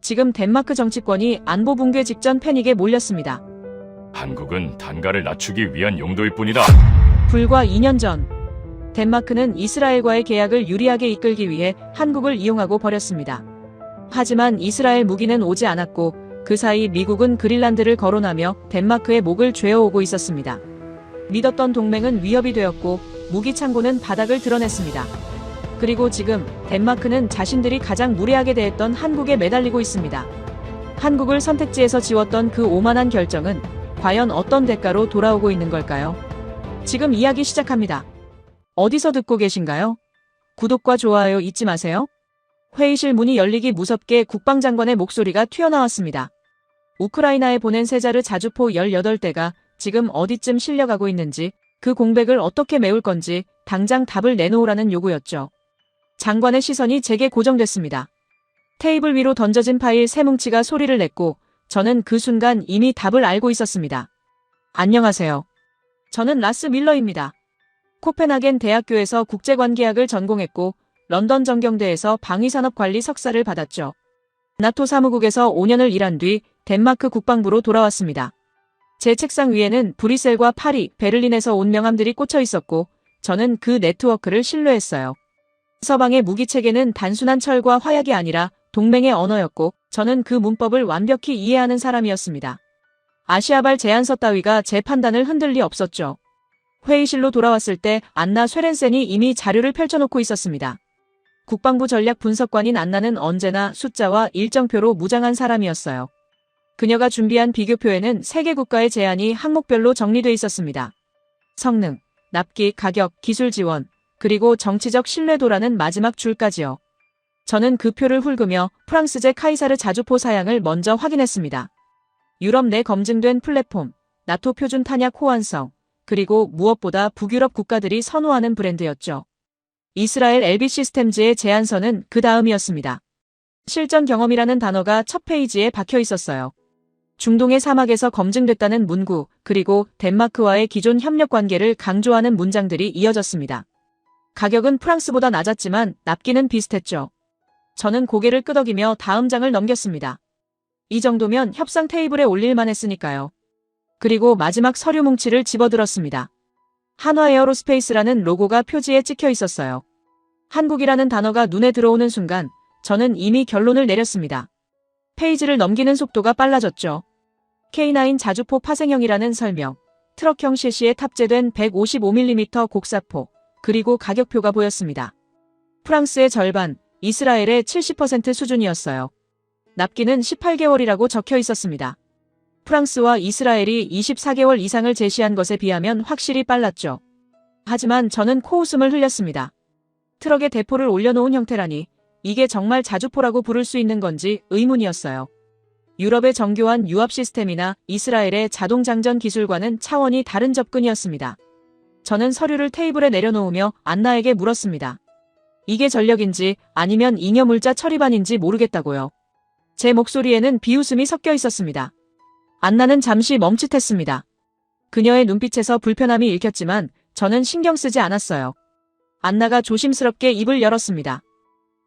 지금 덴마크 정치권이 안보 붕괴 직전 패닉에 몰렸습니다. 한국은 단가를 낮추기 위한 용도일 뿐이다. 불과 2년 전 덴마크는 이스라엘과의 계약을 유리하게 이끌기 위해 한국을 이용하고 버렸습니다. 하지만 이스라엘 무기는 오지 않았고 그 사이 미국은 그린란드를 거론하며 덴마크의 목을 죄어오고 있었습니다. 믿었던 동맹은 위협이 되었고 무기 창고는 바닥을 드러냈습니다. 그리고 지금 덴마크는 자신들이 가장 무례하게 대했던 한국에 매달리고 있습니다. 한국을 선택지에서 지웠던 그 오만한 결정은 과연 어떤 대가로 돌아오고 있는 걸까요? 지금 이야기 시작합니다. 어디서 듣고 계신가요? 구독과 좋아요 잊지 마세요. 회의실 문이 열리기 무섭게 국방장관의 목소리가 튀어나왔습니다. 우크라이나에 보낸 세자르 자주포 18대가 지금 어디쯤 실려가고 있는지, 그 공백을 어떻게 메울 건지 당장 답을 내놓으라는 요구였죠. 장관의 시선이 제게 고정됐습니다. 테이블 위로 던져진 파일 세 뭉치가 소리를 냈고 저는 그 순간 이미 답을 알고 있었습니다. 안녕하세요. 저는 라스 밀러입니다. 코펜하겐 대학교에서 국제관계학을 전공했고 런던 정경대에서 방위산업관리 석사를 받았죠. 나토 사무국에서 5년을 일한 뒤 덴마크 국방부로 돌아왔습니다. 제 책상 위에는 브뤼셀과 파리, 베를린에서 온 명함들이 꽂혀 있었고 저는 그 네트워크를 신뢰했어요. 서방의 무기체계는 단순한 철과 화약이 아니라 동맹의 언어였고 저는 그 문법을 완벽히 이해하는 사람이었습니다. 아시아발 제안서 따위가 제 판단을 흔들 리 없었죠. 회의실로 돌아왔을 때 안나 쇠렌센이 이미 자료를 펼쳐놓고 있었습니다. 국방부 전략분석관인 안나는 언제나 숫자와 일정표로 무장한 사람이었어요. 그녀가 준비한 비교표에는 3개 국가의 제안이 항목별로 정리돼 있었습니다. 성능, 납기, 가격, 기술 지원, 그리고 정치적 신뢰도라는 마지막 줄까지요. 저는 그 표를 훑으며 프랑스제 카이사르 자주포 사양을 먼저 확인했습니다. 유럽 내 검증된 플랫폼, 나토 표준 탄약 호환성, 그리고 무엇보다 북유럽 국가들이 선호하는 브랜드였죠. 이스라엘 LB 시스템즈의 제안서는 그 다음이었습니다. 실전 경험이라는 단어가 첫 페이지에 박혀 있었어요. 중동의 사막에서 검증됐다는 문구, 그리고 덴마크와의 기존 협력 관계를 강조하는 문장들이 이어졌습니다. 가격은 프랑스보다 낮았지만 납기는 비슷했죠. 저는 고개를 끄덕이며 다음 장을 넘겼습니다. 이 정도면 협상 테이블에 올릴만 했으니까요. 그리고 마지막 서류 뭉치를 집어들었습니다. 한화에어로스페이스라는 로고가 표지에 찍혀 있었어요. 한국이라는 단어가 눈에 들어오는 순간 저는 이미 결론을 내렸습니다. 페이지를 넘기는 속도가 빨라졌죠. K9 자주포 파생형이라는 설명, 트럭형 셰시에 탑재된 155mm 곡사포, 그리고 가격표가 보였습니다. 프랑스의 절반, 이스라엘의 70% 수준이었어요. 납기는 18개월이라고 적혀 있었습니다. 프랑스와 이스라엘이 24개월 이상을 제시한 것에 비하면 확실히 빨랐죠. 하지만 저는 코웃음을 흘렸습니다. 트럭에 대포를 올려놓은 형태라니 이게 정말 자주포라고 부를 수 있는 건지 의문이었어요. 유럽의 정교한 유압 시스템이나 이스라엘의 자동장전 기술과는 차원이 다른 접근이었습니다. 저는 서류를 테이블에 내려놓으며 안나에게 물었습니다. 이게 전력인지 아니면 잉여물자 처리반인지 모르겠다고요. 제 목소리에는 비웃음이 섞여 있었습니다. 안나는 잠시 멈칫했습니다. 그녀의 눈빛에서 불편함이 읽혔지만 저는 신경 쓰지 않았어요. 안나가 조심스럽게 입을 열었습니다.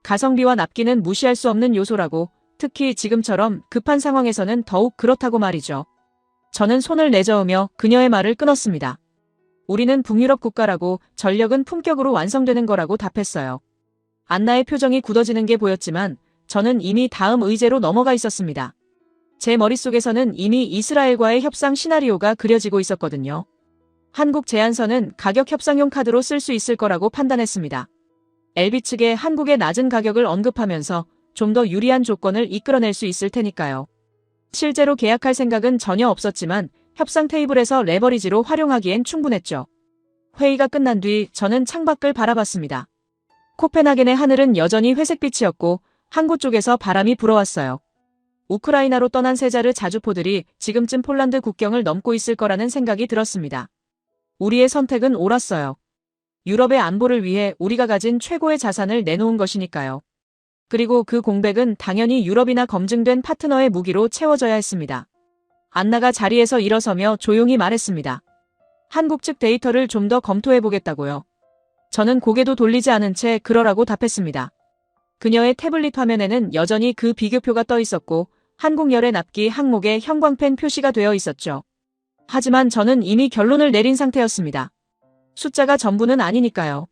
가성비와 납기는 무시할 수 없는 요소라고, 특히 지금처럼 급한 상황에서는 더욱 그렇다고 말이죠. 저는 손을 내저으며 그녀의 말을 끊었습니다. 우리는 북유럽 국가라고, 전력은 품격으로 완성되는 거라고 답했어요. 안나의 표정이 굳어지는 게 보였지만 저는 이미 다음 의제로 넘어가 있었습니다. 제 머릿속에서는 이미 이스라엘과의 협상 시나리오가 그려지고 있었거든요. 한국 제안서는 가격 협상용 카드로 쓸 수 있을 거라고 판단했습니다. LB 측에 한국의 낮은 가격을 언급하면서 좀 더 유리한 조건을 이끌어낼 수 있을 테니까요. 실제로 계약할 생각은 전혀 없었지만 협상 테이블에서 레버리지로 활용하기엔 충분했죠. 회의가 끝난 뒤 저는 창밖을 바라봤습니다. 코펜하겐의 하늘은 여전히 회색빛이었고 항구 쪽에서 바람이 불어왔어요. 우크라이나로 떠난 세자르 자주포들이 지금쯤 폴란드 국경을 넘고 있을 거라는 생각이 들었습니다. 우리의 선택은 옳았어요. 유럽의 안보를 위해 우리가 가진 최고의 자산을 내놓은 것이니까요. 그리고 그 공백은 당연히 유럽이나 검증된 파트너의 무기로 채워져야 했습니다. 안나가 자리에서 일어서며 조용히 말했습니다. 한국 측 데이터를 좀 더 검토해보겠다고요. 저는 고개도 돌리지 않은 채 그러라고 답했습니다. 그녀의 태블릿 화면에는 여전히 그 비교표가 떠 있었고 한국열의 납기 항목에 형광펜 표시가 되어 있었죠. 하지만 저는 이미 결론을 내린 상태였습니다. 숫자가 전부는 아니니까요.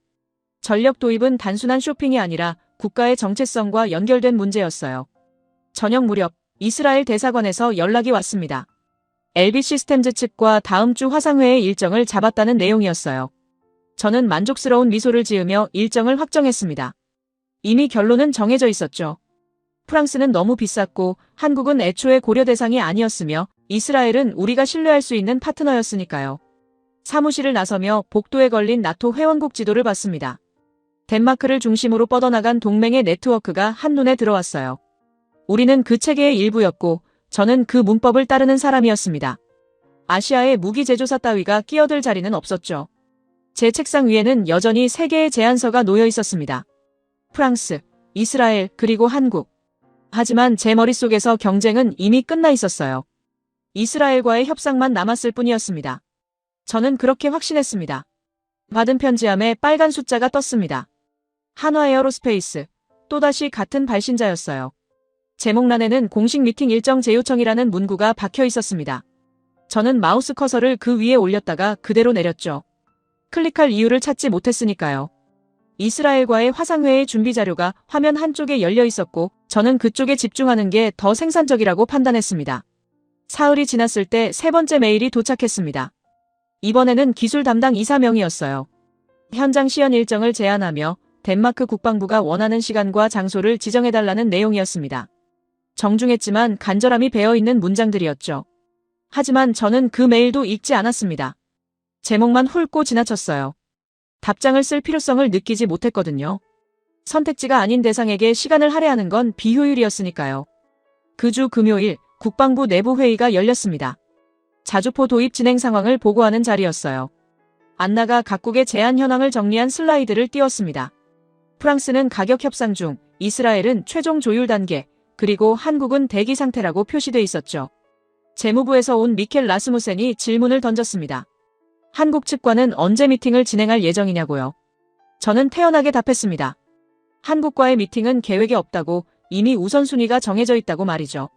전력 도입은 단순한 쇼핑이 아니라 국가의 정체성과 연결된 문제였어요. 저녁 무렵 이스라엘 대사관에서 연락이 왔습니다. LB 시스템즈 측과 다음 주 화상회의 일정을 잡았다는 내용이었어요. 저는 만족스러운 미소를 지으며 일정을 확정했습니다. 이미 결론은 정해져 있었죠. 프랑스는 너무 비쌌고 한국은 애초에 고려 대상이 아니었으며 이스라엘은 우리가 신뢰할 수 있는 파트너였으니까요. 사무실을 나서며 복도에 걸린 나토 회원국 지도를 봤습니다. 덴마크를 중심으로 뻗어나간 동맹의 네트워크가 한눈에 들어왔어요. 우리는 그 체계의 일부였고 저는 그 문법을 따르는 사람이었습니다. 아시아의 무기 제조사 따위가 끼어들 자리는 없었죠. 제 책상 위에는 여전히 3개의 제안서가 놓여 있었습니다. 프랑스, 이스라엘, 그리고 한국. 하지만 제 머릿속에서 경쟁은 이미 끝나 있었어요. 이스라엘과의 협상만 남았을 뿐이었습니다. 저는 그렇게 확신했습니다. 받은 편지함에 빨간 숫자가 떴습니다. 한화에어로스페이스, 또다시 같은 발신자였어요. 제목란에는 공식 미팅 일정 재요청이라는 문구가 박혀 있었습니다. 저는 마우스 커서를 그 위에 올렸다가 그대로 내렸죠. 클릭할 이유를 찾지 못했으니까요. 이스라엘과의 화상회의 준비 자료가 화면 한쪽에 열려 있었고 저는 그쪽에 집중하는 게 더 생산적이라고 판단했습니다. 사흘이 지났을 때 3번째 메일이 도착했습니다. 이번에는 기술 담당 이사명이었어요. 현장 시연 일정을 제안하며 덴마크 국방부가 원하는 시간과 장소를 지정해달라는 내용이었습니다. 정중했지만 간절함이 배어있는 문장들이었죠. 하지만 저는 그 메일도 읽지 않았습니다. 제목만 훑고 지나쳤어요. 답장을 쓸 필요성을 느끼지 못했거든요. 선택지가 아닌 대상에게 시간을 할애하는 건 비효율이었으니까요. 그 주 금요일 국방부 내부 회의가 열렸습니다. 자주포 도입 진행 상황을 보고하는 자리였어요. 안나가 각국의 제안 현황을 정리한 슬라이드를 띄웠습니다. 프랑스는 가격 협상 중, 이스라엘은 최종 조율 단계, 그리고 한국은 대기 상태라고 표시돼 있었죠. 재무부에서 온 미켈 라스무센이 질문을 던졌습니다. 한국 측과는 언제 미팅을 진행할 예정이냐고요. 저는 태연하게 답했습니다. 한국과의 미팅은 계획에 없다고 이미 우선순위가 정해져 있다고 말이죠.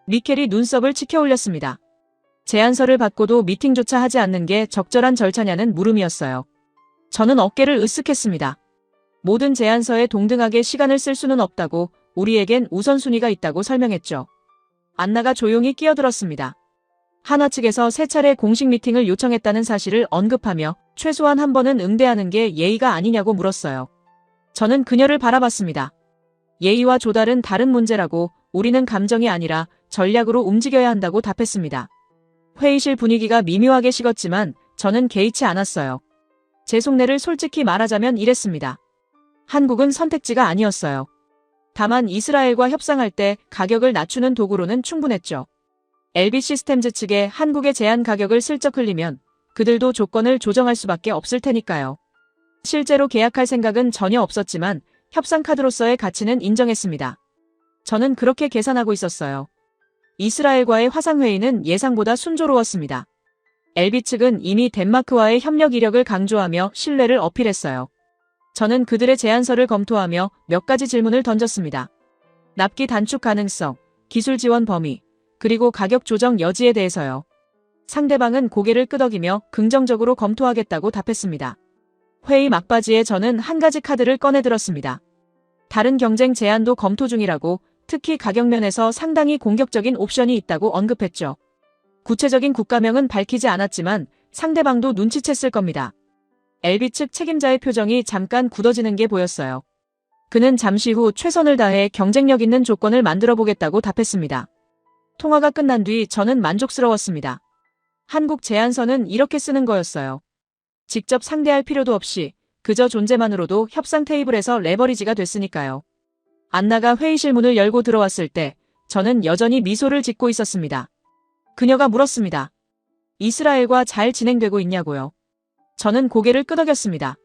미켈이 눈썹을 치켜 올렸습니다. 제안서를 받고도 미팅조차 하지 않는 게 적절한 절차냐는 물음이었어요. 저는 어깨를 으쓱했습니다. 모든 제안서에 동등하게 시간을 쓸 수는 없다고 우리에겐 우선순위가 있다고 설명했죠. 안나가 조용히 끼어들었습니다. 한화 측에서 3차례 공식 미팅을 요청했다는 사실을 언급하며 최소한 한 번은 응대하는 게 예의가 아니냐고 물었어요. 저는 그녀를 바라봤습니다. 예의와 조달은 다른 문제라고 우리는 감정이 아니라 전략으로 움직여야 한다고 답했습니다. 회의실 분위기가 미묘하게 식었지만 저는 개의치 않았어요. 제 속내를 솔직히 말하자면 이랬습니다. 한국은 선택지가 아니었어요. 다만 이스라엘과 협상할 때 가격을 낮추는 도구로는 충분했죠. LB 시스템즈 측에 한국의 제안 가격을 슬쩍 흘리면 그들도 조건을 조정할 수밖에 없을 테니까요. 실제로 계약할 생각은 전혀 없었지만 협상 카드로서의 가치는 인정했습니다. 저는 그렇게 계산하고 있었어요. 이스라엘과의 화상회의는 예상보다 순조로웠습니다. LB 측은 이미 덴마크와의 협력 이력을 강조하며 신뢰를 어필했어요. 저는 그들의 제안서를 검토하며 몇 가지 질문을 던졌습니다. 납기 단축 가능성, 기술 지원 범위, 그리고 가격 조정 여지에 대해서요. 상대방은 고개를 끄덕이며 긍정적으로 검토하겠다고 답했습니다. 회의 막바지에 저는 한 가지 카드를 꺼내들었습니다. 다른 경쟁 제안도 검토 중이라고, 특히 가격면에서 상당히 공격적인 옵션이 있다고 언급했죠. 구체적인 국가명은 밝히지 않았지만 상대방도 눈치챘을 겁니다. LB 측 책임자의 표정이 잠깐 굳어지는 게 보였어요. 그는 잠시 후 최선을 다해 경쟁력 있는 조건을 만들어 보겠다고 답했습니다. 통화가 끝난 뒤 저는 만족스러웠습니다. 한국 제안서는 이렇게 쓰는 거였어요. 직접 상대할 필요도 없이 그저 존재만으로도 협상 테이블에서 레버리지가 됐으니까요. 안나가 회의실 문을 열고 들어왔을 때 저는 여전히 미소를 짓고 있었습니다. 그녀가 물었습니다. 이스라엘과 잘 진행되고 있냐고요. 저는 고개를 끄덕였습니다.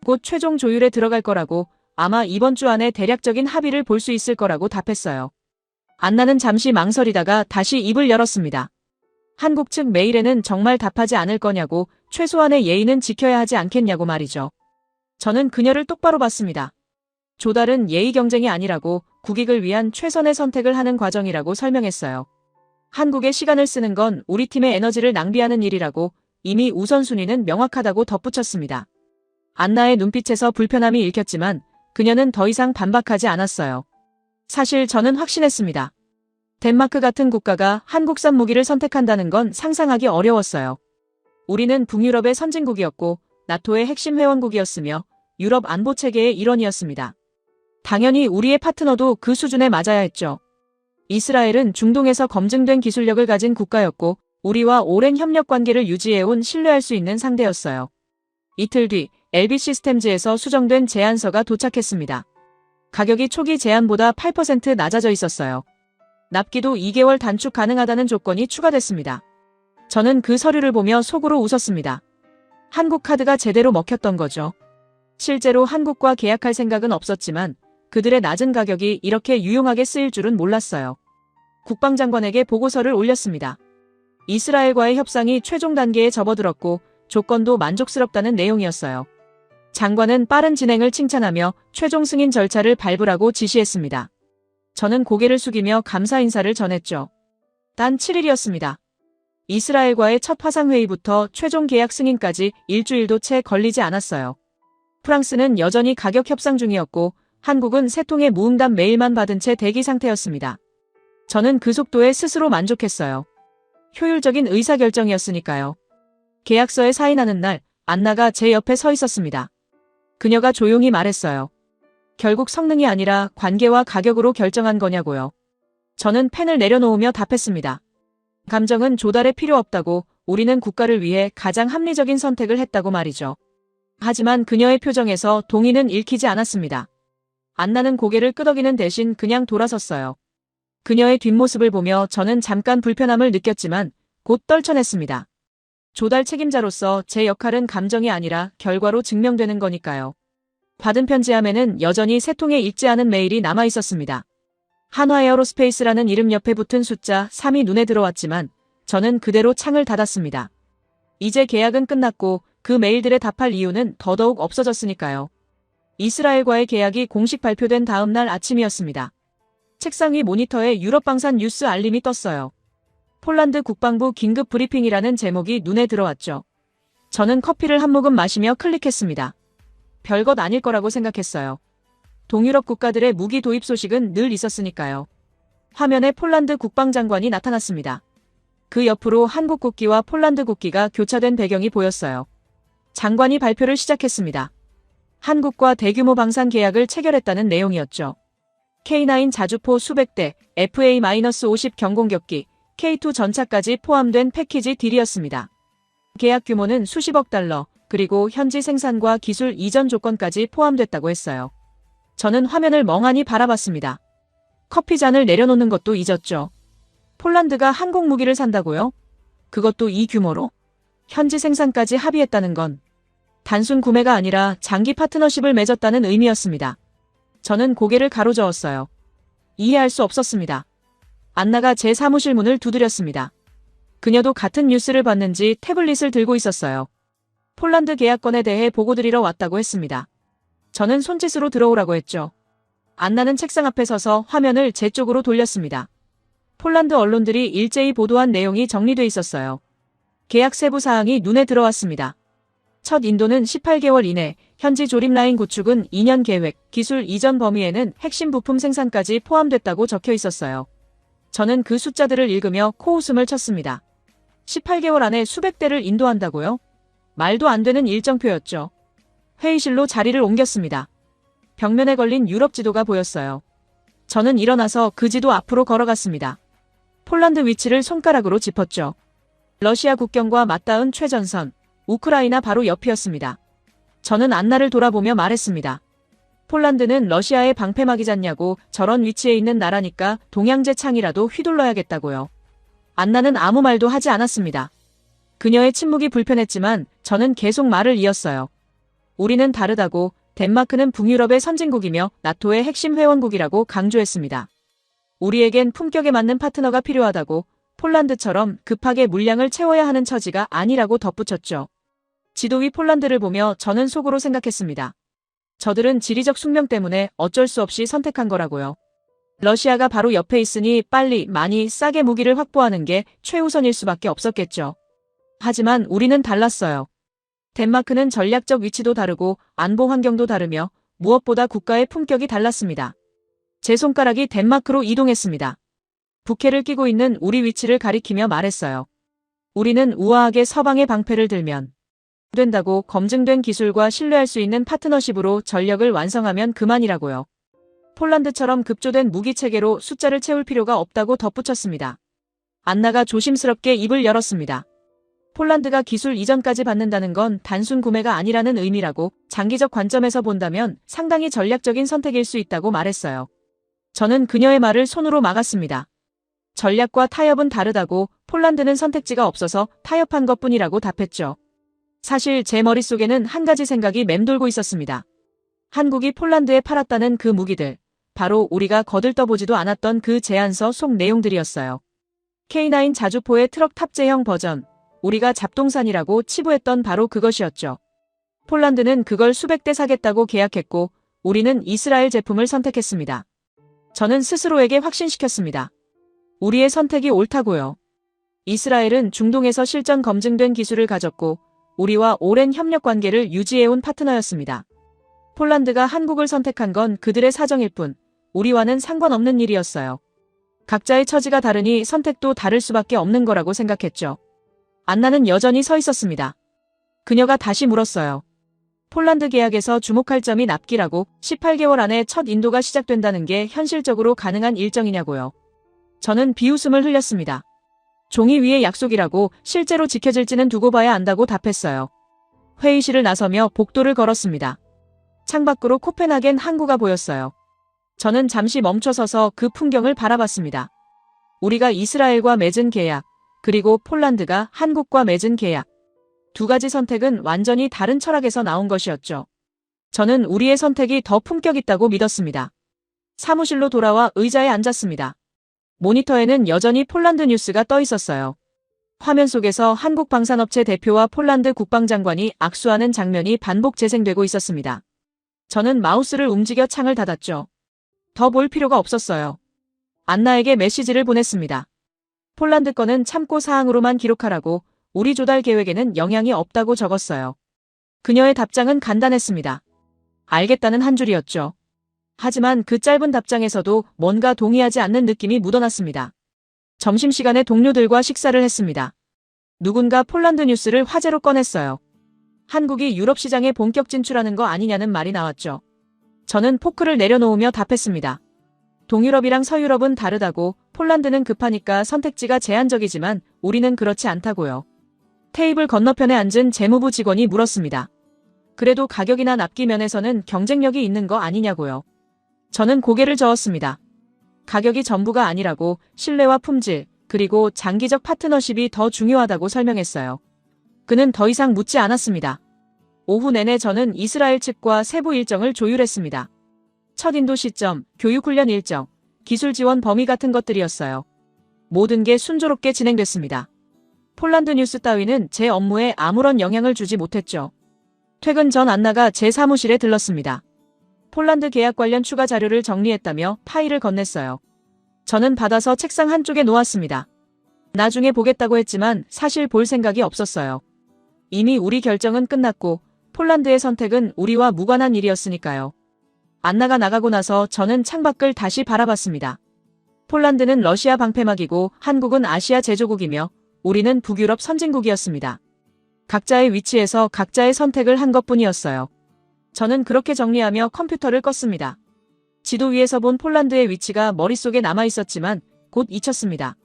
곧 최종 조율에 들어갈 거라고, 아마 이번 주 안에 대략적인 합의를 볼 수 있을 거라고 답했어요. 안나는 잠시 망설이다가 다시 입을 열었습니다. 한국 측 메일에는 정말 답하지 않을 거냐고, 최소한의 예의는 지켜야 하지 않겠냐고 말이죠. 저는 그녀를 똑바로 봤습니다. 조달은 예의 경쟁이 아니라고 국익을 위한 최선의 선택을 하는 과정이라고 설명했어요. 한국의 시간을 쓰는 건 우리 팀의 에너지를 낭비하는 일이라고 이미 우선순위는 명확하다고 덧붙였습니다. 안나의 눈빛에서 불편함이 읽혔지만 그녀는 더 이상 반박하지 않았어요. 사실 저는 확신했습니다. 덴마크 같은 국가가 한국산 무기를 선택한다는 건 상상하기 어려웠어요. 우리는 북유럽의 선진국이었고 나토의 핵심 회원국이었으며 유럽 안보 체계의 일원이었습니다. 당연히 우리의 파트너도 그 수준에 맞아야 했죠. 이스라엘은 중동에서 검증된 기술력을 가진 국가였고 우리와 오랜 협력 관계를 유지해온 신뢰할 수 있는 상대였어요. 이틀 뒤 LB 시스템즈에서 수정된 제안서가 도착했습니다. 가격이 초기 제안보다 8% 낮아져 있었어요. 납기도 2개월 단축 가능하다는 조건이 추가됐습니다. 저는 그 서류를 보며 속으로 웃었습니다. 한국 카드가 제대로 먹혔던 거죠. 실제로 한국과 계약할 생각은 없었지만 그들의 낮은 가격이 이렇게 유용하게 쓰일 줄은 몰랐어요. 국방장관에게 보고서를 올렸습니다. 이스라엘과의 협상이 최종 단계에 접어들었고 조건도 만족스럽다는 내용이었어요. 장관은 빠른 진행을 칭찬하며 최종 승인 절차를 밟으라고 지시했습니다. 저는 고개를 숙이며 감사 인사를 전했죠. 단 7일이었습니다. 이스라엘과의 첫 화상회의부터 최종 계약 승인까지 일주일도 채 걸리지 않았어요. 프랑스는 여전히 가격 협상 중이었고 한국은 3통의 무응답 메일만 받은 채 대기 상태였습니다. 저는 그 속도에 스스로 만족했어요. 효율적인 의사결정이었으니까요. 계약서에 사인하는 날 안나가 제 옆에 서 있었습니다. 그녀가 조용히 말했어요. 결국 성능이 아니라 관계와 가격으로 결정한 거냐고요. 저는 펜을 내려놓으며 답했습니다. 감정은 조달에 필요 없다고 우리는 국가를 위해 가장 합리적인 선택을 했다고 말이죠. 하지만 그녀의 표정에서 동의는 읽히지 않았습니다. 안나는 고개를 끄덕이는 대신 그냥 돌아섰어요. 그녀의 뒷모습을 보며 저는 잠깐 불편함을 느꼈지만 곧 떨쳐냈습니다. 조달 책임자로서 제 역할은 감정이 아니라 결과로 증명되는 거니까요. 받은 편지함에는 여전히 3통의 읽지 않은 메일이 남아 있었습니다. 한화에어로스페이스라는 이름 옆에 붙은 숫자 3이 눈에 들어왔지만 저는 그대로 창을 닫았습니다. 이제 계약은 끝났고 그 메일들에 답할 이유는 더더욱 없어졌으니까요. 이스라엘과의 계약이 공식 발표된 다음 날 아침이었습니다. 책상 위 모니터에 유럽방산 뉴스 알림이 떴어요. 폴란드 국방부 긴급 브리핑이라는 제목이 눈에 들어왔죠. 저는 커피를 한 모금 마시며 클릭했습니다. 별것 아닐 거라고 생각했어요. 동유럽 국가들의 무기 도입 소식은 늘 있었으니까요. 화면에 폴란드 국방장관이 나타났습니다. 그 옆으로 한국 국기와 폴란드 국기가 교차된 배경이 보였어요. 장관이 발표를 시작했습니다. 한국과 대규모 방산 계약을 체결했다는 내용이었죠. K9 자주포 수백 대, FA-50 경공격기, K2 전차까지 포함된 패키지 딜이었습니다. 계약 규모는 수십억 달러, 그리고 현지 생산과 기술 이전 조건까지 포함됐다고 했어요. 저는 화면을 멍하니 바라봤습니다. 커피잔을 내려놓는 것도 잊었죠. 폴란드가 한국 무기를 산다고요? 그것도 이 규모로? 현지 생산까지 합의했다는 건 단순 구매가 아니라 장기 파트너십을 맺었다는 의미였습니다. 저는 고개를 가로저었어요. 이해할 수 없었습니다. 안나가 제 사무실 문을 두드렸습니다. 그녀도 같은 뉴스를 봤는지 태블릿을 들고 있었어요. 폴란드 계약건에 대해 보고드리러 왔다고 했습니다. 저는 손짓으로 들어오라고 했죠. 안나는 책상 앞에 서서 화면을 제 쪽으로 돌렸습니다. 폴란드 언론들이 일제히 보도한 내용이 정리돼 있었어요. 계약 세부 사항이 눈에 들어왔습니다. 첫 인도는 18개월 이내, 현지 조립 라인 구축은 2년 계획, 기술 이전 범위에는 핵심 부품 생산까지 포함됐다고 적혀 있었어요. 저는 그 숫자들을 읽으며 코웃음을 쳤습니다. 18개월 안에 수백 대를 인도한다고요? 말도 안 되는 일정표였죠. 회의실로 자리를 옮겼습니다. 벽면에 걸린 유럽 지도가 보였어요. 저는 일어나서 그 지도 앞으로 걸어갔습니다. 폴란드 위치를 손가락으로 짚었죠. 러시아 국경과 맞닿은 최전선, 우크라이나 바로 옆이었습니다. 저는 안나를 돌아보며 말했습니다. 폴란드는 러시아의 방패막이잖냐고 저런 위치에 있는 나라니까 동양제 창이라도 휘둘러야겠다고요. 안나는 아무 말도 하지 않았습니다. 그녀의 침묵이 불편했지만 저는 계속 말을 이었어요. 우리는 다르다고 덴마크는 북유럽의 선진국이며 나토의 핵심 회원국이라고 강조했습니다. 우리에겐 품격에 맞는 파트너가 필요하다고 폴란드처럼 급하게 물량을 채워야 하는 처지가 아니라고 덧붙였죠. 지도 위 폴란드를 보며 저는 속으로 생각했습니다. 저들은 지리적 숙명 때문에 어쩔 수 없이 선택한 거라고요. 러시아가 바로 옆에 있으니 빨리 많이 싸게 무기를 확보하는 게 최우선일 수밖에 없었겠죠. 하지만 우리는 달랐어요. 덴마크는 전략적 위치도 다르고 안보 환경도 다르며 무엇보다 국가의 품격이 달랐습니다. 제 손가락이 덴마크로 이동했습니다. 부케를 끼고 있는 우리 위치를 가리키며 말했어요. 우리는 우아하게 서방의 방패를 들면 된다고 검증된 기술과 신뢰할 수 있는 파트너십으로 전력을 완성하면 그만이라고요. 폴란드처럼 급조된 무기 체계로 숫자를 채울 필요가 없다고 덧붙였습니다. 안나가 조심스럽게 입을 열었습니다. 폴란드가 기술 이전까지 받는다는 건 단순 구매가 아니라는 의미라고 장기적 관점에서 본다면 상당히 전략적인 선택일 수 있다고 말했어요. 저는 그녀의 말을 손으로 막았습니다. 전략과 타협은 다르다고 폴란드는 선택지가 없어서 타협한 것뿐이라고 답했죠. 사실 제 머릿속에는 한 가지 생각이 맴돌고 있었습니다. 한국이 폴란드에 팔았다는 그 무기들, 바로 우리가 거들떠보지도 않았던 그 제안서 속 내용들이었어요. K9 자주포의 트럭 탑재형 버전, 우리가 잡동산이라고 치부했던 바로 그것이었죠. 폴란드는 그걸 수백 대 사겠다고 계약했고 우리는 이스라엘 제품을 선택했습니다. 저는 스스로에게 확신시켰습니다. 우리의 선택이 옳다고요. 이스라엘은 중동에서 실전 검증된 기술을 가졌고 우리와 오랜 협력 관계를 유지해온 파트너였습니다. 폴란드가 한국을 선택한 건 그들의 사정일 뿐 우리와는 상관없는 일이었어요. 각자의 처지가 다르니 선택도 다를 수밖에 없는 거라고 생각했죠. 안나는 여전히 서 있었습니다. 그녀가 다시 물었어요. 폴란드 계약에서 주목할 점이 납기라고 18개월 안에 첫 인도가 시작된다는 게 현실적으로 가능한 일정이냐고요. 저는 비웃음을 흘렸습니다. 종이 위의 약속이라고 실제로 지켜질지는 두고 봐야 안다고 답했어요. 회의실을 나서며 복도를 걸었습니다. 창밖으로 코펜하겐 항구가 보였어요. 저는 잠시 멈춰서서 그 풍경을 바라봤습니다. 우리가 이스라엘과 맺은 계약, 그리고 폴란드가 한국과 맺은 계약. 두 가지 선택은 완전히 다른 철학에서 나온 것이었죠. 저는 우리의 선택이 더 품격 있다고 믿었습니다. 사무실로 돌아와 의자에 앉았습니다. 모니터에는 여전히 폴란드 뉴스가 떠 있었어요. 화면 속에서 한국 방산업체 대표와 폴란드 국방장관이 악수하는 장면이 반복 재생되고 있었습니다. 저는 마우스를 움직여 창을 닫았죠. 더 볼 필요가 없었어요. 안나에게 메시지를 보냈습니다. 폴란드 건은 참고 사항으로만 기록하라고 우리 조달 계획에는 영향이 없다고 적었어요. 그녀의 답장은 간단했습니다. 알겠다는 한 줄이었죠. 하지만 그 짧은 답장에서도 뭔가 동의하지 않는 느낌이 묻어났습니다. 점심시간에 동료들과 식사를 했습니다. 누군가 폴란드 뉴스를 화제로 꺼냈어요. 한국이 유럽 시장에 본격 진출하는 거 아니냐는 말이 나왔죠. 저는 포크를 내려놓으며 답했습니다. 동유럽이랑 서유럽은 다르다고 폴란드는 급하니까 선택지가 제한적이지만 우리는 그렇지 않다고요. 테이블 건너편에 앉은 재무부 직원이 물었습니다. 그래도 가격이나 납기 면에서는 경쟁력이 있는 거 아니냐고요. 저는 고개를 저었습니다. 가격이 전부가 아니라고 신뢰와 품질, 그리고 장기적 파트너십이 더 중요하다고 설명했어요. 그는 더 이상 묻지 않았습니다. 오후 내내 저는 이스라엘 측과 세부 일정을 조율했습니다. 첫 인도 시점, 교육훈련 일정, 기술 지원 범위 같은 것들이었어요. 모든 게 순조롭게 진행됐습니다. 폴란드 뉴스 따위는 제 업무에 아무런 영향을 주지 못했죠. 퇴근 전 안나가 제 사무실에 들렀습니다. 폴란드 계약 관련 추가 자료를 정리했다며 파일을 건넸어요. 저는 받아서 책상 한쪽에 놓았습니다. 나중에 보겠다고 했지만 사실 볼 생각이 없었어요. 이미 우리 결정은 끝났고 폴란드의 선택은 우리와 무관한 일이었으니까요. 안나가 나가고 나서 저는 창밖을 다시 바라봤습니다. 폴란드는 러시아 방패막이고 한국은 아시아 제조국이며 우리는 북유럽 선진국이었습니다. 각자의 위치에서 각자의 선택을 한 것뿐이었어요. 저는 그렇게 정리하며 컴퓨터를 껐습니다. 지도 위에서 본 폴란드의 위치가 머릿속에 남아있었지만 곧 잊혔습니다.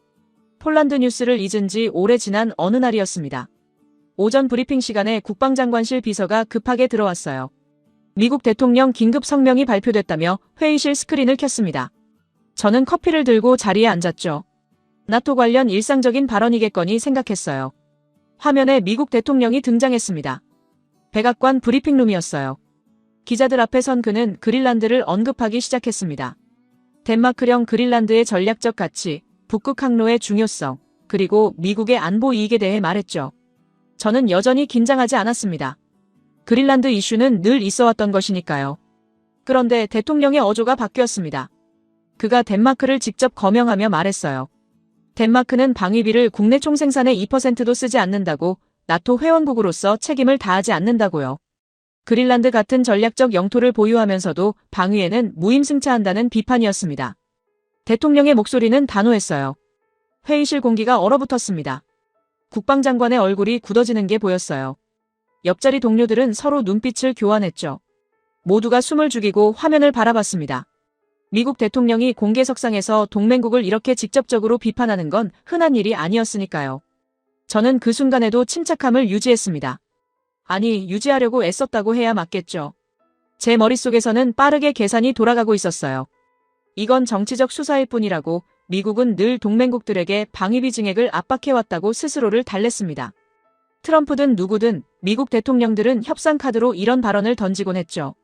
폴란드 뉴스를 잊은 지 오래 지난 어느 날이었습니다. 오전 브리핑 시간에 국방장관실 비서가 급하게 들어왔어요. 미국 대통령 긴급 성명이 발표됐다며 회의실 스크린을 켰습니다. 저는 커피를 들고 자리에 앉았죠. 나토 관련 일상적인 발언이겠거니 생각했어요. 화면에 미국 대통령이 등장했습니다. 백악관 브리핑룸이었어요. 기자들 앞에 선 그는 그린란드를 언급하기 시작했습니다. 덴마크령 그린란드의 전략적 가치, 북극 항로의 중요성, 그리고 미국의 안보 이익에 대해 말했죠. 저는 여전히 긴장하지 않았습니다. 그린란드 이슈는 늘 있어왔던 것이니까요. 그런데 대통령의 어조가 바뀌었습니다. 그가 덴마크를 직접 거명하며 말했어요. 덴마크는 방위비를 국내 총생산의 2%도 쓰지 않는다고, 나토 회원국으로서 책임을 다하지 않는다고요. 그린란드 같은 전략적 영토를 보유하면서도 방위에는 무임승차한다는 비판이었습니다. 대통령의 목소리는 단호했어요. 회의실 공기가 얼어붙었습니다. 국방장관의 얼굴이 굳어지는 게 보였어요. 옆자리 동료들은 서로 눈빛을 교환했죠. 모두가 숨을 죽이고 화면을 바라봤습니다. 미국 대통령이 공개석상에서 동맹국을 이렇게 직접적으로 비판하는 건 흔한 일이 아니었으니까요. 저는 그 순간에도 침착함을 유지했습니다. 아니, 유지하려고 애썼다고 해야 맞겠죠. 제 머릿속에서는 빠르게 계산이 돌아가고 있었어요. 이건 정치적 수사일 뿐이라고, 미국은 늘 동맹국들에게 방위비 증액을 압박해왔다고 스스로를 달랬습니다. 트럼프든 누구든 미국 대통령들은 협상 카드로 이런 발언을 던지곤 했죠.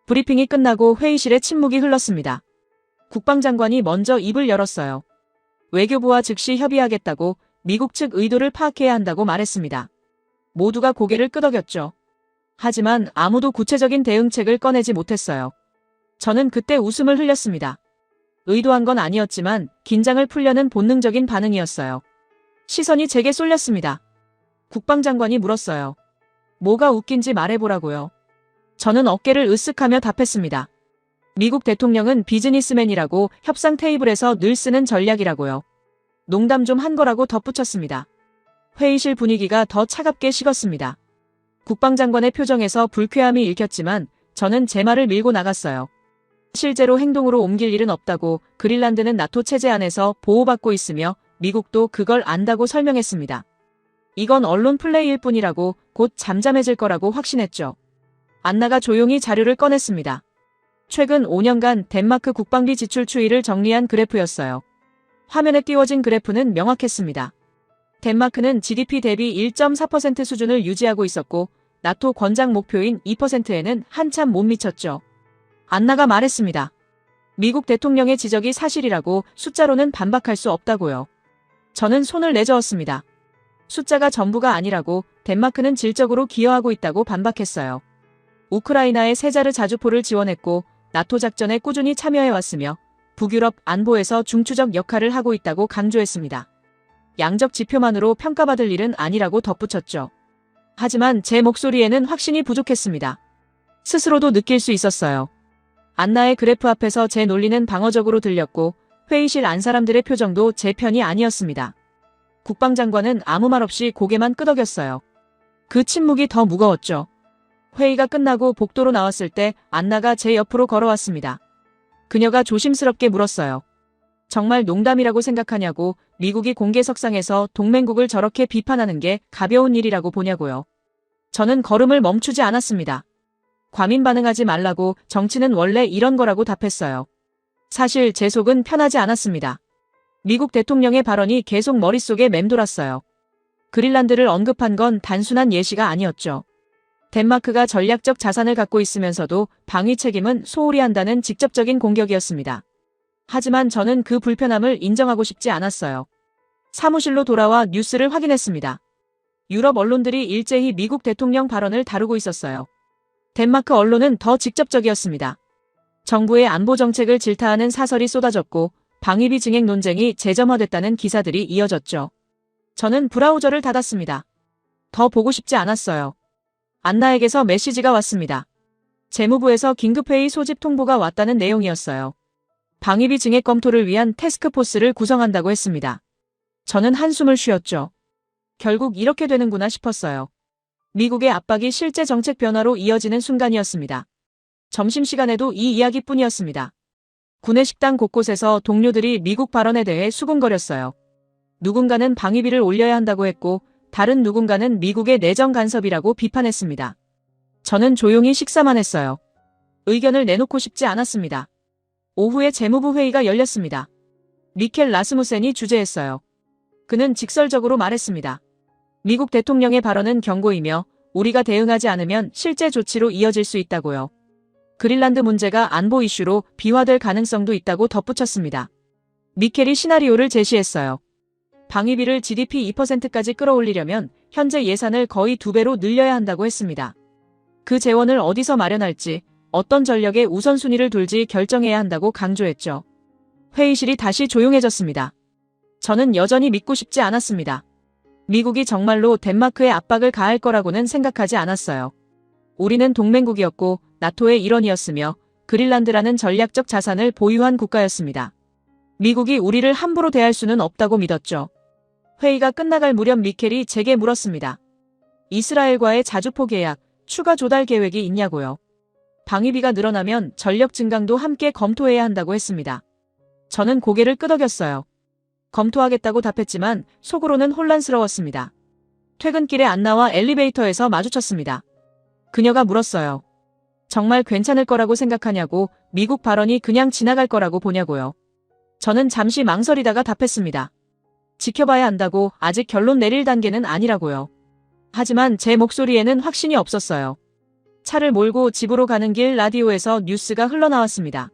브리핑이 끝나고 회의실에 침묵이 흘렀습니다. 국방장관이 먼저 입을 열었어요. 외교부와 즉시 협의하겠다고, 미국 측 의도를 파악해야 한다고 말했습니다. 모두가 고개를 끄덕였죠. 하지만 아무도 구체적인 대응책을 꺼내지 못했어요. 저는 그때 웃음을 흘렸습니다. 의도한 건 아니었지만 긴장을 풀려는 본능적인 반응이었어요. 시선이 제게 쏠렸습니다. 국방장관이 물었어요. 뭐가 웃긴지 말해보라고요. 저는 어깨를 으쓱하며 답했습니다. 미국 대통령은 비즈니스맨이라고, 협상 테이블에서 늘 쓰는 전략이라고요. 농담 좀 한 거라고 덧붙였습니다. 회의실 분위기가 더 차갑게 식었습니다. 국방장관의 표정에서 불쾌함이 읽혔지만 저는 제 말을 밀고 나갔어요. 실제로 행동으로 옮길 일은 없다고, 그린란드는 나토 체제 안에서 보호받고 있으며 미국도 그걸 안다고 설명했습니다. 이건 언론 플레이일 뿐이라고, 곧 잠잠해질 거라고 확신했죠. 안나가 조용히 자료를 꺼냈습니다. 최근 5년간 덴마크 국방비 지출 추이를 정리한 그래프였어요. 화면에 띄워진 그래프는 명확했습니다. 덴마크는 GDP 대비 1.4% 수준을 유지하고 있었고, 나토 권장 목표인 2%에는 한참 못 미쳤죠. 안나가 말했습니다. 미국 대통령의 지적이 사실이라고, 숫자로는 반박할 수 없다고요. 저는 손을 내저었습니다. 숫자가 전부가 아니라고, 덴마크는 질적으로 기여하고 있다고 반박했어요. 우크라이나에 세자르 자주포를 지원했고, 나토 작전에 꾸준히 참여해왔으며 북유럽 안보에서 중추적 역할을 하고 있다고 강조했습니다. 양적 지표만으로 평가받을 일은 아니라고 덧붙였죠. 하지만 제 목소리에는 확신이 부족했습니다. 스스로도 느낄 수 있었어요. 안나의 그래프 앞에서 제 논리는 방어적으로 들렸고, 회의실 안 사람들의 표정도 제 편이 아니었습니다. 국방장관은 아무 말 없이 고개만 끄덕였어요. 그 침묵이 더 무거웠죠. 회의가 끝나고 복도로 나왔을 때 안나가 제 옆으로 걸어왔습니다. 그녀가 조심스럽게 물었어요. 정말 농담이라고 생각하냐고, 미국이 공개석상에서 동맹국을 저렇게 비판하는 게 가벼운 일이라고 보냐고요. 저는 걸음을 멈추지 않았습니다. 과민 반응하지 말라고, 정치는 원래 이런 거라고 답했어요. 사실 제 속은 편하지 않았습니다. 미국 대통령의 발언이 계속 머릿속에 맴돌았어요. 그린란드를 언급한 건 단순한 예시가 아니었죠. 덴마크가 전략적 자산을 갖고 있으면서도 방위 책임은 소홀히 한다는 직접적인 공격이었습니다. 하지만 저는 그 불편함을 인정하고 싶지 않았어요. 사무실로 돌아와 뉴스를 확인했습니다. 유럽 언론들이 일제히 미국 대통령 발언을 다루고 있었어요. 덴마크 언론은 더 직접적이었습니다. 정부의 안보 정책을 질타하는 사설이 쏟아졌고, 방위비 증액 논쟁이 재점화됐다는 기사들이 이어졌죠. 저는 브라우저를 닫았습니다. 더 보고 싶지 않았어요. 안나에게서 메시지가 왔습니다. 재무부에서 긴급회의 소집 통보가 왔다는 내용이었어요. 방위비 증액 검토를 위한 태스크포스를 구성한다고 했습니다. 저는 한숨을 쉬었죠. 결국 이렇게 되는구나 싶었어요. 미국의 압박이 실제 정책 변화로 이어지는 순간이었습니다. 점심시간에도 이 이야기뿐이었습니다. 구내식당 곳곳에서 동료들이 미국 발언에 대해 수군거렸어요. 누군가는 방위비를 올려야 한다고 했고, 다른 누군가는 미국의 내정 간섭이라고 비판했습니다. 저는 조용히 식사만 했어요. 의견을 내놓고 싶지 않았습니다. 오후에 재무부 회의가 열렸습니다. 미켈 라스무센이 주재했어요. 그는 직설적으로 말했습니다. 미국 대통령의 발언은 경고이며 우리가 대응하지 않으면 실제 조치로 이어질 수 있다고요. 그린란드 문제가 안보 이슈로 비화될 가능성도 있다고 덧붙였습니다. 미켈이 시나리오를 제시했어요. 방위비를 GDP 2%까지 끌어올리려면 현재 예산을 거의 2배로 늘려야 한다고 했습니다. 그 재원을 어디서 마련할지, 어떤 전력에 우선순위를 둘지 결정해야 한다고 강조했죠. 회의실이 다시 조용해졌습니다. 저는 여전히 믿고 싶지 않았습니다. 미국이 정말로 덴마크에 압박을 가할 거라고는 생각하지 않았어요. 우리는 동맹국이었고 나토의 일원이었으며 그린란드라는 전략적 자산을 보유한 국가였습니다. 미국이 우리를 함부로 대할 수는 없다고 믿었죠. 회의가 끝나갈 무렵 미켈이 제게 물었습니다. 이스라엘과의 자주포 계약, 추가 조달 계획이 있냐고요. 방위비가 늘어나면 전력 증강도 함께 검토해야 한다고 했습니다. 저는 고개를 끄덕였어요. 검토하겠다고 답했지만 속으로는 혼란스러웠습니다. 퇴근길에 안나와 엘리베이터에서 마주쳤습니다. 그녀가 물었어요. 정말 괜찮을 거라고 생각하냐고, 미국 발언이 그냥 지나갈 거라고 보냐고요. 저는 잠시 망설이다가 답했습니다. 지켜봐야 한다고, 아직 결론 내릴 단계는 아니라고요. 하지만 제 목소리에는 확신이 없었어요. 차를 몰고 집으로 가는 길 라디오에서 뉴스가 흘러나왔습니다.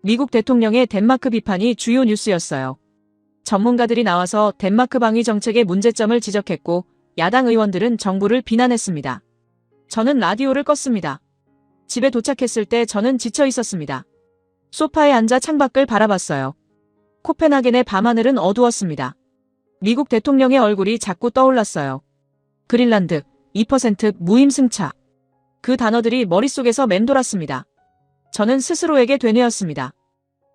미국 대통령의 덴마크 비판이 주요 뉴스였어요. 전문가들이 나와서 덴마크 방위 정책의 문제점을 지적했고 야당 의원들은 정부를 비난했습니다. 저는 라디오를 껐습니다. 집에 도착했을 때 저는 지쳐 있었습니다. 소파에 앉아 창밖을 바라봤어요. 코펜하겐의 밤하늘은 어두웠습니다. 미국 대통령의 얼굴이 자꾸 떠올랐어요. 그린란드, 2% 무임승차. 그 단어들이 머릿속에서 맴돌았습니다. 저는 스스로에게 되뇌었습니다.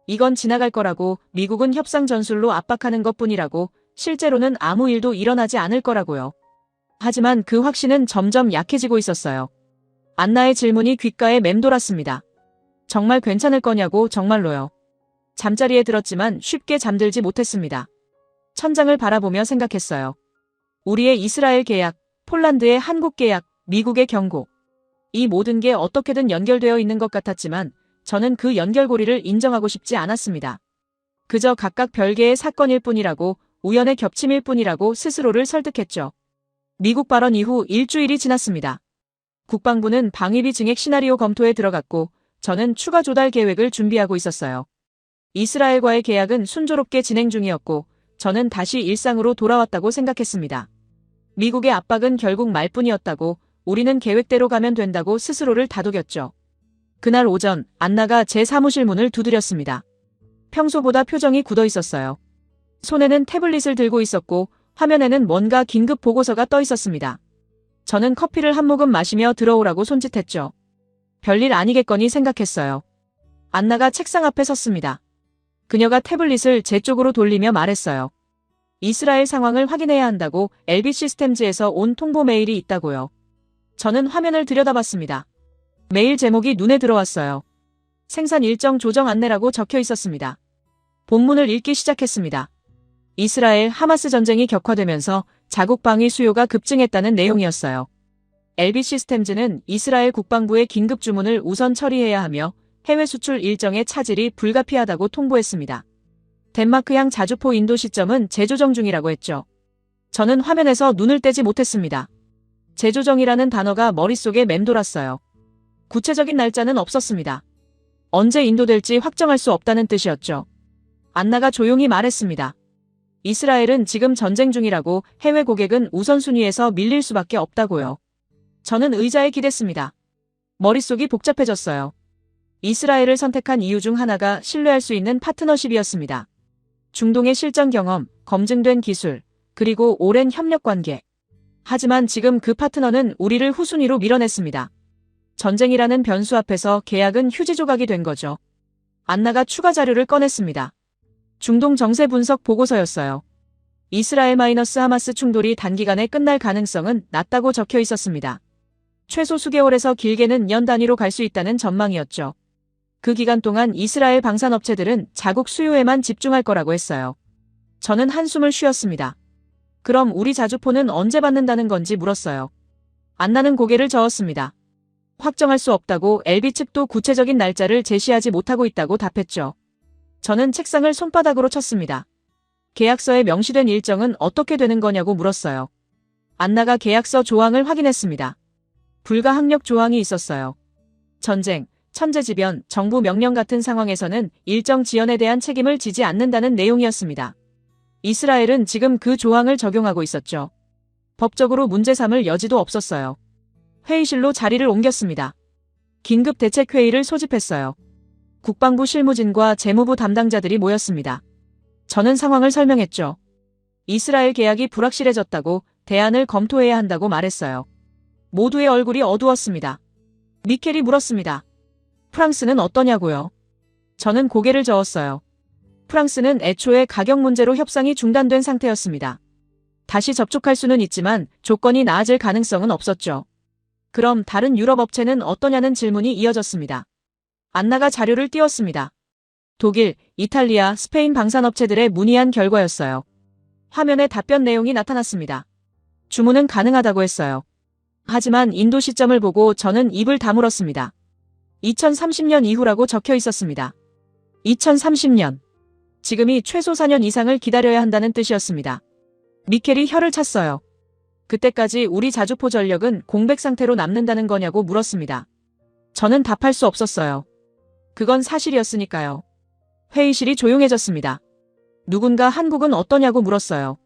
이건 지나갈 거라고, 미국은 협상 전술로 압박하는 것뿐이라고, 실제로는 아무 일도 일어나지 않을 거라고요. 하지만 그 확신은 점점 약해지고 있었어요. 안나의 질문이 귓가에 맴돌았습니다. 정말 괜찮을 거냐고, 정말로요. 잠자리에 들었지만 쉽게 잠들지 못했습니다. 천장을 바라보며 생각했어요. 우리의 이스라엘 계약, 폴란드의 한국 계약, 미국의 경고. 이 모든 게 어떻게든 연결되어 있는 것 같았지만 저는 그 연결고리를 인정하고 싶지 않았습니다. 그저 각각 별개의 사건일 뿐이라고, 우연의 겹침일 뿐이라고 스스로를 설득했죠. 미국 발언 이후 일주일이 지났습니다. 국방부는 방위비 증액 시나리오 검토에 들어갔고 저는 추가 조달 계획을 준비하고 있었어요. 이스라엘과의 계약은 순조롭게 진행 중이었고 저는 다시 일상으로 돌아왔다고 생각했습니다. 미국의 압박은 결국 말뿐이었다고, 우리는 계획대로 가면 된다고 스스로를 다독였죠. 그날 오전 안나가 제 사무실 문을 두드렸습니다. 평소보다 표정이 굳어 있었어요. 손에는 태블릿을 들고 있었고 화면에는 뭔가 긴급 보고서가 떠 있었습니다. 저는 커피를 한 모금 마시며 들어오라고 손짓했죠. 별일 아니겠거니 생각했어요. 안나가 책상 앞에 섰습니다. 그녀가 태블릿을 제 쪽으로 돌리며 말했어요. 이스라엘 상황을 확인해야 한다고, LB 시스템즈에서 온 통보 메일이 있다고요. 저는 화면을 들여다봤습니다. 메일 제목이 눈에 들어왔어요. 생산 일정 조정 안내라고 적혀 있었습니다. 본문을 읽기 시작했습니다. 이스라엘 하마스 전쟁이 격화되면서 자국 방위 수요가 급증했다는 내용이었어요. LB 시스템즈는 이스라엘 국방부의 긴급 주문을 우선 처리해야 하며 해외 수출 일정의 차질이 불가피하다고 통보했습니다. 덴마크향 자주포 인도 시점은 재조정 중이라고 했죠. 저는 화면에서 눈을 떼지 못했습니다. 재조정이라는 단어가 머릿속에 맴돌았어요. 구체적인 날짜는 없었습니다. 언제 인도될지 확정할 수 없다는 뜻이었죠. 안나가 조용히 말했습니다. 이스라엘은 지금 전쟁 중이라고, 해외 고객은 우선순위에서 밀릴 수밖에 없다고요. 저는 의자에 기댔습니다. 머릿속이 복잡해졌어요. 이스라엘을 선택한 이유 중 하나가 신뢰할 수 있는 파트너십이었습니다. 중동의 실전 경험, 검증된 기술, 그리고 오랜 협력 관계. 하지만 지금 그 파트너는 우리를 후순위로 밀어냈습니다. 전쟁이라는 변수 앞에서 계약은 휴지 조각이 된 거죠. 안나가 추가 자료를 꺼냈습니다. 중동 정세 분석 보고서였어요. 이스라엘-하마스 충돌이 단기간에 끝날 가능성은 낮다고 적혀 있었습니다. 최소 수개월에서 길게는 년 단위로 갈 수 있다는 전망이었죠. 그 기간 동안 이스라엘 방산업체들은 자국 수요에만 집중할 거라고 했어요. 저는 한숨을 쉬었습니다. 그럼 우리 자주포는 언제 받는다는 건지 물었어요. 안나는 고개를 저었습니다. 확정할 수 없다고, LB 측도 구체적인 날짜를 제시하지 못하고 있다고 답했죠. 저는 책상을 손바닥으로 쳤습니다. 계약서에 명시된 일정은 어떻게 되는 거냐고 물었어요. 안나가 계약서 조항을 확인했습니다. 불가항력 조항이 있었어요. 전쟁, 천재지변, 정부 명령 같은 상황에서는 일정 지연에 대한 책임을 지지 않는다는 내용이었습니다. 이스라엘은 지금 그 조항을 적용하고 있었죠. 법적으로 문제 삼을 여지도 없었어요. 회의실로 자리를 옮겼습니다. 긴급 대책회의를 소집했어요. 국방부 실무진과 재무부 담당자들이 모였습니다. 저는 상황을 설명했죠. 이스라엘 계약이 불확실해졌다고 대안을 검토해야 한다고 말했어요. 모두의 얼굴이 어두웠습니다. 미켈이 물었습니다. 프랑스는 어떠냐고요? 저는 고개를 저었어요. 프랑스는 애초에 가격 문제로 협상이 중단된 상태였습니다. 다시 접촉할 수는 있지만 조건이 나아질 가능성은 없었죠. 그럼 다른 유럽 업체는 어떠냐는 질문이 이어졌습니다. 안나가 자료를 띄웠습니다. 독일, 이탈리아, 스페인 방산업체들의 문의한 결과였어요. 화면에 답변 내용이 나타났습니다. 주문은 가능하다고 했어요. 하지만 인도 시점을 보고 저는 입을 다물었습니다. 2030년 이후라고 적혀 있었습니다. 2030년. 지금이 최소 4년 이상을 기다려야 한다는 뜻이었습니다. 미켈이 혀를 찼어요. 그때까지 우리 자주포 전력은 공백 상태로 남는다는 거냐고 물었습니다. 저는 답할 수 없었어요. 그건 사실이었으니까요. 회의실이 조용해졌습니다. 누군가 한국은 어떠냐고 물었어요.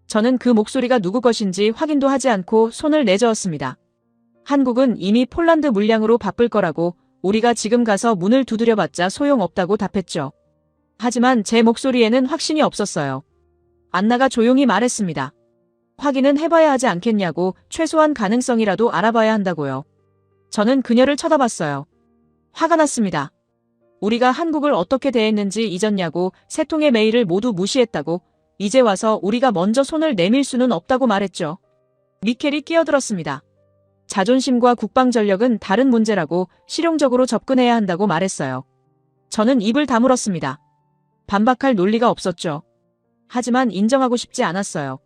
저는 그 목소리가 누구 것인지 확인도 하지 않고 손을 내저었습니다. 한국은 이미 폴란드 물량으로 바쁠 거라고 우리가 지금 가서 문을 두드려봤자 소용없다고 답했죠. 하지만 제 목소리에는 확신이 없었어요. 안나가 조용히 말했습니다. 확인은 해봐야 하지 않겠냐고 최소한 가능성이라도 알아봐야 한다고요. 저는 그녀를 쳐다봤어요. 화가 났습니다. 우리가 한국을 어떻게 대했는지 잊었냐고 세 통의 메일을 모두 무시했다고 이제 와서 우리가 먼저 손을 내밀 수는 없다고 말했죠. 미켈이 끼어들었습니다. 자존심과 국방전력은 다른 문제라고 실용적으로 접근해야 한다고 말했어요. 저는 입을 다물었습니다. 반박할 논리가 없었죠. 하지만 인정하고 싶지 않았어요.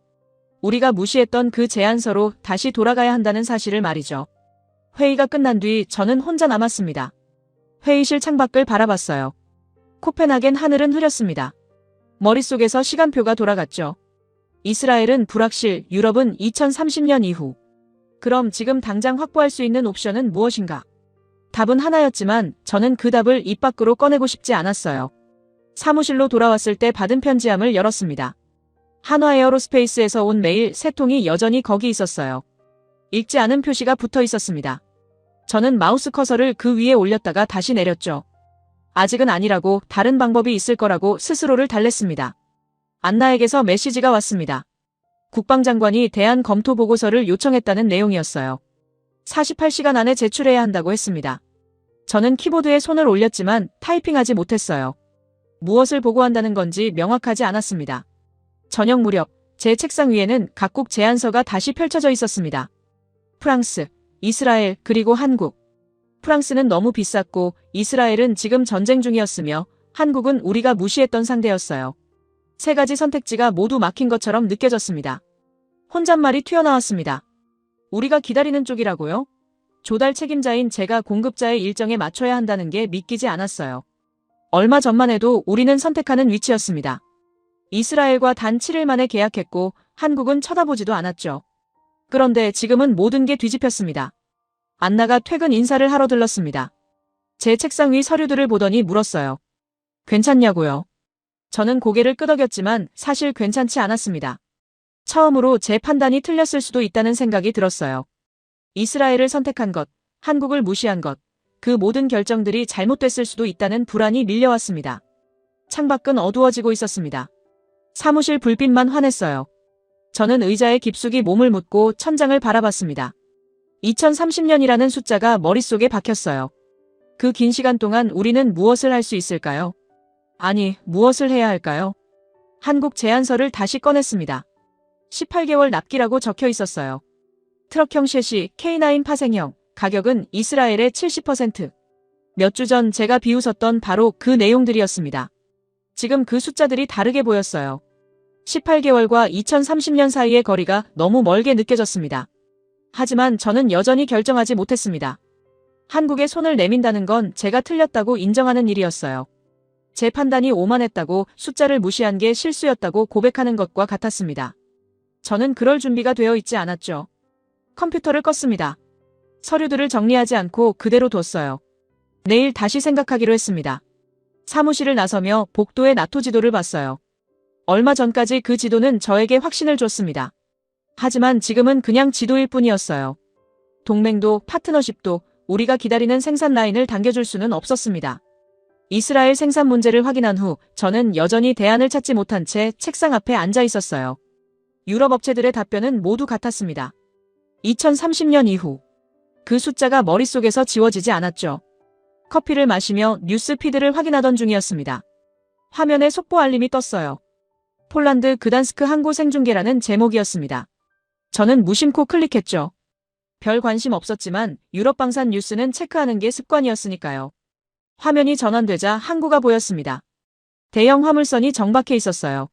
우리가 무시했던 그 제안서로 다시 돌아가야 한다는 사실을 말이죠. 회의가 끝난 뒤 저는 혼자 남았습니다. 회의실 창밖을 바라봤어요. 코펜하겐 하늘은 흐렸습니다. 머릿속에서 시간표가 돌아갔죠. 이스라엘은 불확실, 유럽은 2030년 이후. 그럼 지금 당장 확보할 수 있는 옵션은 무엇인가? 답은 하나였지만 저는 그 답을 입 밖으로 꺼내고 싶지 않았어요. 사무실로 돌아왔을 때 받은 편지함을 열었습니다. 한화에어로스페이스에서 온 메일 3통이 여전히 거기 있었어요. 읽지 않은 표시가 붙어 있었습니다. 저는 마우스 커서를 그 위에 올렸다가 다시 내렸죠. 아직은 아니라고 다른 방법이 있을 거라고 스스로를 달랬습니다. 안나에게서 메시지가 왔습니다. 국방장관이 대안 검토 보고서를 요청했다는 내용이었어요. 48시간 안에 제출해야 한다고 했습니다. 저는 키보드에 손을 올렸지만 타이핑하지 못했어요. 무엇을 보고한다는 건지 명확하지 않았습니다. 저녁 무렵 제 책상 위에는 각국 제안서가 다시 펼쳐져 있었습니다. 프랑스, 이스라엘, 그리고 한국. 프랑스는 너무 비쌌고 이스라엘은 지금 전쟁 중이었으며 한국은 우리가 무시했던 상대였어요. 세 가지 선택지가 모두 막힌 것처럼 느껴졌습니다. 혼잣말이 튀어나왔습니다. 우리가 기다리는 쪽이라고요? 조달 책임자인 제가 공급자의 일정에 맞춰야 한다는 게 믿기지 않았어요. 얼마 전만 해도 우리는 선택하는 위치였습니다. 이스라엘과 단 7일 만에 계약했고 한국은 쳐다보지도 않았죠. 그런데 지금은 모든 게 뒤집혔습니다. 안나가 퇴근 인사를 하러 들렀습니다. 제 책상 위 서류들을 보더니 물었어요. 괜찮냐고요? 저는 고개를 끄덕였지만 사실 괜찮지 않았습니다. 처음으로 제 판단이 틀렸을 수도 있다는 생각이 들었어요. 이스라엘을 선택한 것, 한국을 무시한 것, 그 모든 결정들이 잘못됐을 수도 있다는 불안이 밀려왔습니다. 창밖은 어두워지고 있었습니다. 사무실 불빛만 환했어요. 저는 의자에 깊숙이 몸을 묻고 천장을 바라봤습니다. 2030년이라는 숫자가 머릿속에 박혔어요. 그 긴 시간 동안 우리는 무엇을 할 수 있을까요? 아니, 무엇을 해야 할까요? 한국 제안서를 다시 꺼냈습니다. 18개월 납기라고 적혀 있었어요. 트럭형 셰시 K9 파생형, 가격은 이스라엘의 70%. 몇 주 전 제가 비웃었던 바로 그 내용들이었습니다. 지금 그 숫자들이 다르게 보였어요. 18개월과 2030년 사이의 거리가 너무 멀게 느껴졌습니다. 하지만 저는 여전히 결정하지 못했습니다. 한국에 손을 내민다는 건 제가 틀렸다고 인정하는 일이었어요. 제 판단이 오만했다고 숫자를 무시한 게 실수였다고 고백하는 것과 같았습니다. 저는 그럴 준비가 되어 있지 않았죠. 컴퓨터를 껐습니다. 서류들을 정리하지 않고 그대로 뒀어요. 내일 다시 생각하기로 했습니다. 사무실을 나서며 복도의 나토 지도를 봤어요. 얼마 전까지 그 지도는 저에게 확신을 줬습니다. 하지만 지금은 그냥 지도일 뿐이었어요. 동맹도 파트너십도 우리가 기다리는 생산 라인을 당겨줄 수는 없었습니다. 이스라엘 생산 문제를 확인한 후 저는 여전히 대안을 찾지 못한 채 책상 앞에 앉아 있었어요. 유럽 업체들의 답변은 모두 같았습니다. 2030년 이후 그 숫자가 머릿속에서 지워지지 않았죠. 커피를 마시며 뉴스 피드를 확인하던 중이었습니다. 화면에 속보 알림이 떴어요. 폴란드 그단스크 항구 생중계라는 제목이었습니다. 저는 무심코 클릭했죠. 별 관심 없었지만 유럽 방산 뉴스는 체크하는 게 습관이었으니까요. 화면이 전환되자 항구가 보였습니다. 대형 화물선이 정박해 있었어요.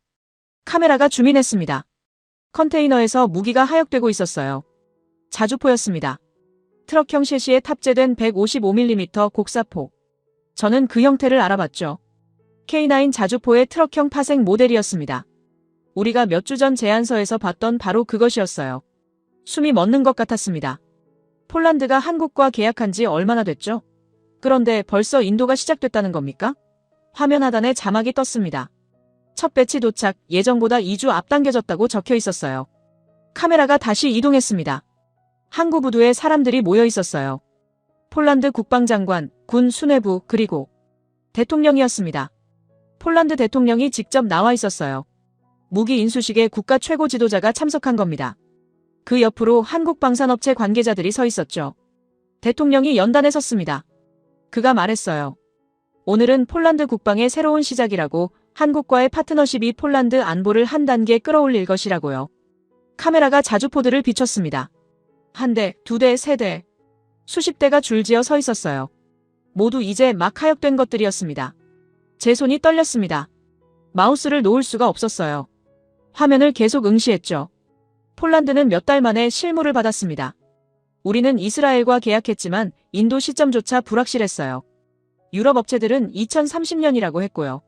카메라가 줌인했습니다. 컨테이너에서 무기가 하역되고 있었어요. 자주포였습니다. 트럭형 셰시에 탑재된 155mm 곡사포. 저는 그 형태를 알아봤죠. K9 자주포의 트럭형 파생 모델이었습니다. 우리가 몇 주 전 제안서에서 봤던 바로 그것이었어요. 숨이 멎는 것 같았습니다. 폴란드가 한국과 계약한 지 얼마나 됐죠? 그런데 벌써 인도가 시작됐다는 겁니까? 화면 하단에 자막이 떴습니다. 첫 배치 도착, 예정보다 2주 앞당겨졌다고 적혀 있었어요. 카메라가 다시 이동했습니다. 항구 부두에 사람들이 모여 있었어요. 폴란드 국방장관, 군 수뇌부, 그리고 대통령이었습니다. 폴란드 대통령이 직접 나와 있었어요. 무기 인수식에 국가 최고 지도자가 참석한 겁니다. 그 옆으로 한국 방산업체 관계자들이 서 있었죠. 대통령이 연단에 섰습니다. 그가 말했어요. 오늘은 폴란드 국방의 새로운 시작이라고, 한국과의 파트너십이 폴란드 안보를 한 단계 끌어올릴 것이라고요. 카메라가 자주포들을 비췄습니다. 한 대, 두 대, 세 대. 수십 대가 줄지어 서 있었어요. 모두 이제 막 하역된 것들이었습니다. 제 손이 떨렸습니다. 마우스를 놓을 수가 없었어요. 화면을 계속 응시했죠. 폴란드는 몇 달 만에 실무를 받았습니다. 우리는 이스라엘과 계약했지만 인도 시점조차 불확실했어요. 유럽 업체들은 2030년이라고 했고요.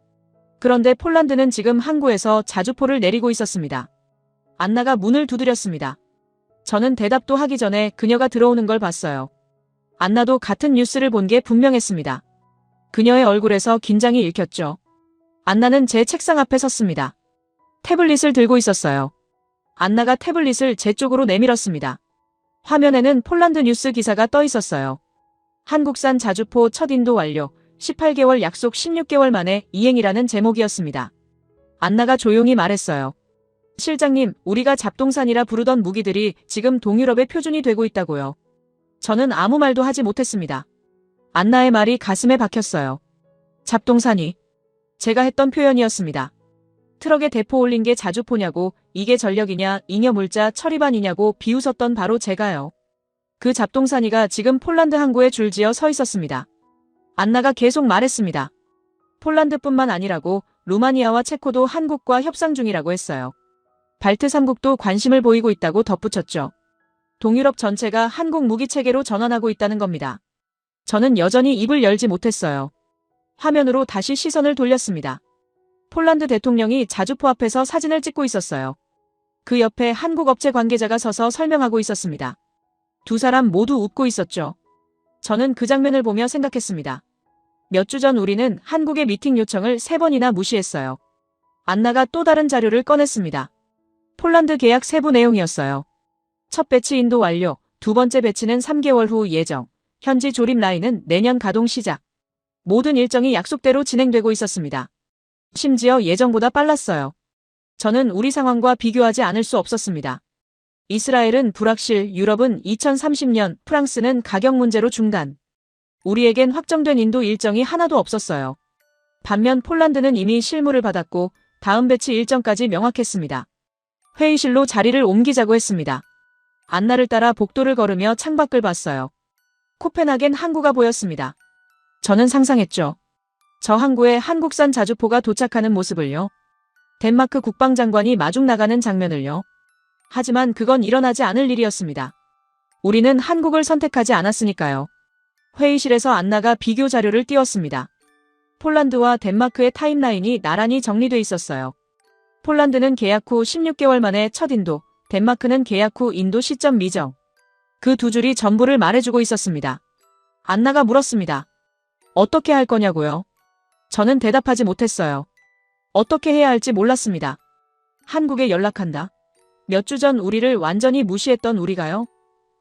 그런데 폴란드는 지금 항구에서 자주포를 내리고 있었습니다. 안나가 문을 두드렸습니다. 저는 대답도 하기 전에 그녀가 들어오는 걸 봤어요. 안나도 같은 뉴스를 본 게 분명했습니다. 그녀의 얼굴에서 긴장이 읽혔죠. 안나는 제 책상 앞에 섰습니다. 태블릿을 들고 있었어요. 안나가 태블릿을 제 쪽으로 내밀었습니다. 화면에는 폴란드 뉴스 기사가 떠 있었어요. 한국산 자주포 첫 인도 완료, 18개월 약속 16개월 만에 이행이라는 제목이었습니다. 안나가 조용히 말했어요. 실장님, 우리가 잡동산이라 부르던 무기들이 지금 동유럽의 표준이 되고 있다고요. 저는 아무 말도 하지 못했습니다. 안나의 말이 가슴에 박혔어요. 잡동산이. 제가 했던 표현이었습니다. 트럭에 대포 올린 게 자주포냐고, 이게 전력이냐, 잉여물자 처리반이냐고 비웃었던 바로 제가요. 그 잡동사니가 지금 폴란드 항구에 줄지어 서 있었습니다. 안나가 계속 말했습니다. 폴란드뿐만 아니라고, 루마니아와 체코도 한국과 협상 중이라고 했어요. 발트 3국도 관심을 보이고 있다고 덧붙였죠. 동유럽 전체가 한국 무기 체계로 전환하고 있다는 겁니다. 저는 여전히 입을 열지 못했어요. 화면으로 다시 시선을 돌렸습니다. 폴란드 대통령이 자주포 앞에서 사진을 찍고 있었어요. 그 옆에 한국 업체 관계자가 서서 설명하고 있었습니다. 두 사람 모두 웃고 있었죠. 저는 그 장면을 보며 생각했습니다. 몇 주 전 우리는 한국의 미팅 요청을 3번이나 무시했어요. 안나가 또 다른 자료를 꺼냈습니다. 폴란드 계약 세부 내용이었어요. 첫 배치 인도 완료, 두 번째 배치는 3개월 후 예정, 현지 조립 라인은 내년 가동 시작. 모든 일정이 약속대로 진행되고 있었습니다. 심지어 예정보다 빨랐어요. 저는 우리 상황과 비교하지 않을 수 없었습니다. 이스라엘은 불확실, 유럽은 2030년, 프랑스는 가격 문제로 중단. 우리에겐 확정된 인도 일정이 하나도 없었어요. 반면 폴란드는 이미 실무를 받았고 다음 배치 일정까지 명확했습니다. 회의실로 자리를 옮기자고 했습니다. 안나를 따라 복도를 걸으며 창밖을 봤어요. 코펜하겐 항구가 보였습니다. 저는 상상했죠. 저 항구에 한국산 자주포가 도착하는 모습을요. 덴마크 국방장관이 마중 나가는 장면을요. 하지만 그건 일어나지 않을 일이었습니다. 우리는 한국을 선택하지 않았으니까요. 회의실에서 안나가 비교 자료를 띄웠습니다. 폴란드와 덴마크의 타임라인이 나란히 정리돼 있었어요. 폴란드는 계약 후 16개월 만에 첫 인도, 덴마크는 계약 후 인도 시점 미정. 그 두 줄이 전부를 말해주고 있었습니다. 안나가 물었습니다. 어떻게 할 거냐고요? 저는 대답하지 못했어요. 어떻게 해야 할지 몰랐습니다. 한국에 연락한다. 몇 주 전 우리를 완전히 무시했던 우리가요?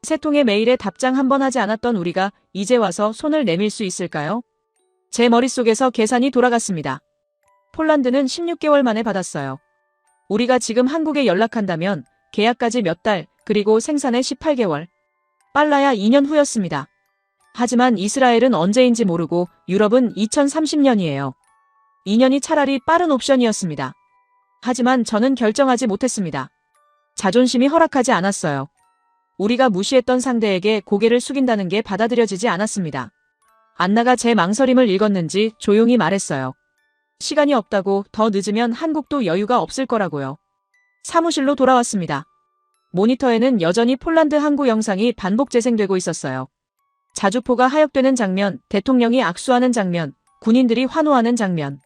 세 통의 메일에 답장 한 번 하지 않았던 우리가 이제 와서 손을 내밀 수 있을까요? 제 머릿속에서 계산이 돌아갔습니다. 폴란드는 16개월 만에 받았어요. 우리가 지금 한국에 연락한다면 계약까지 몇 달, 그리고 생산에 18개월. 빨라야 2년 후였습니다. 하지만 이스라엘은 언제인지 모르고 유럽은 2030년이에요. 2년이 차라리 빠른 옵션이었습니다. 하지만 저는 결정하지 못했습니다. 자존심이 허락하지 않았어요. 우리가 무시했던 상대에게 고개를 숙인다는 게 받아들여지지 않았습니다. 안나가 제 망설임을 읽었는지 조용히 말했어요. 시간이 없다고, 더 늦으면 한국도 여유가 없을 거라고요. 사무실로 돌아왔습니다. 모니터에는 여전히 폴란드 항구 영상이 반복 재생되고 있었어요. 자주포가 하역되는 장면, 대통령이 악수하는 장면, 군인들이 환호하는 장면.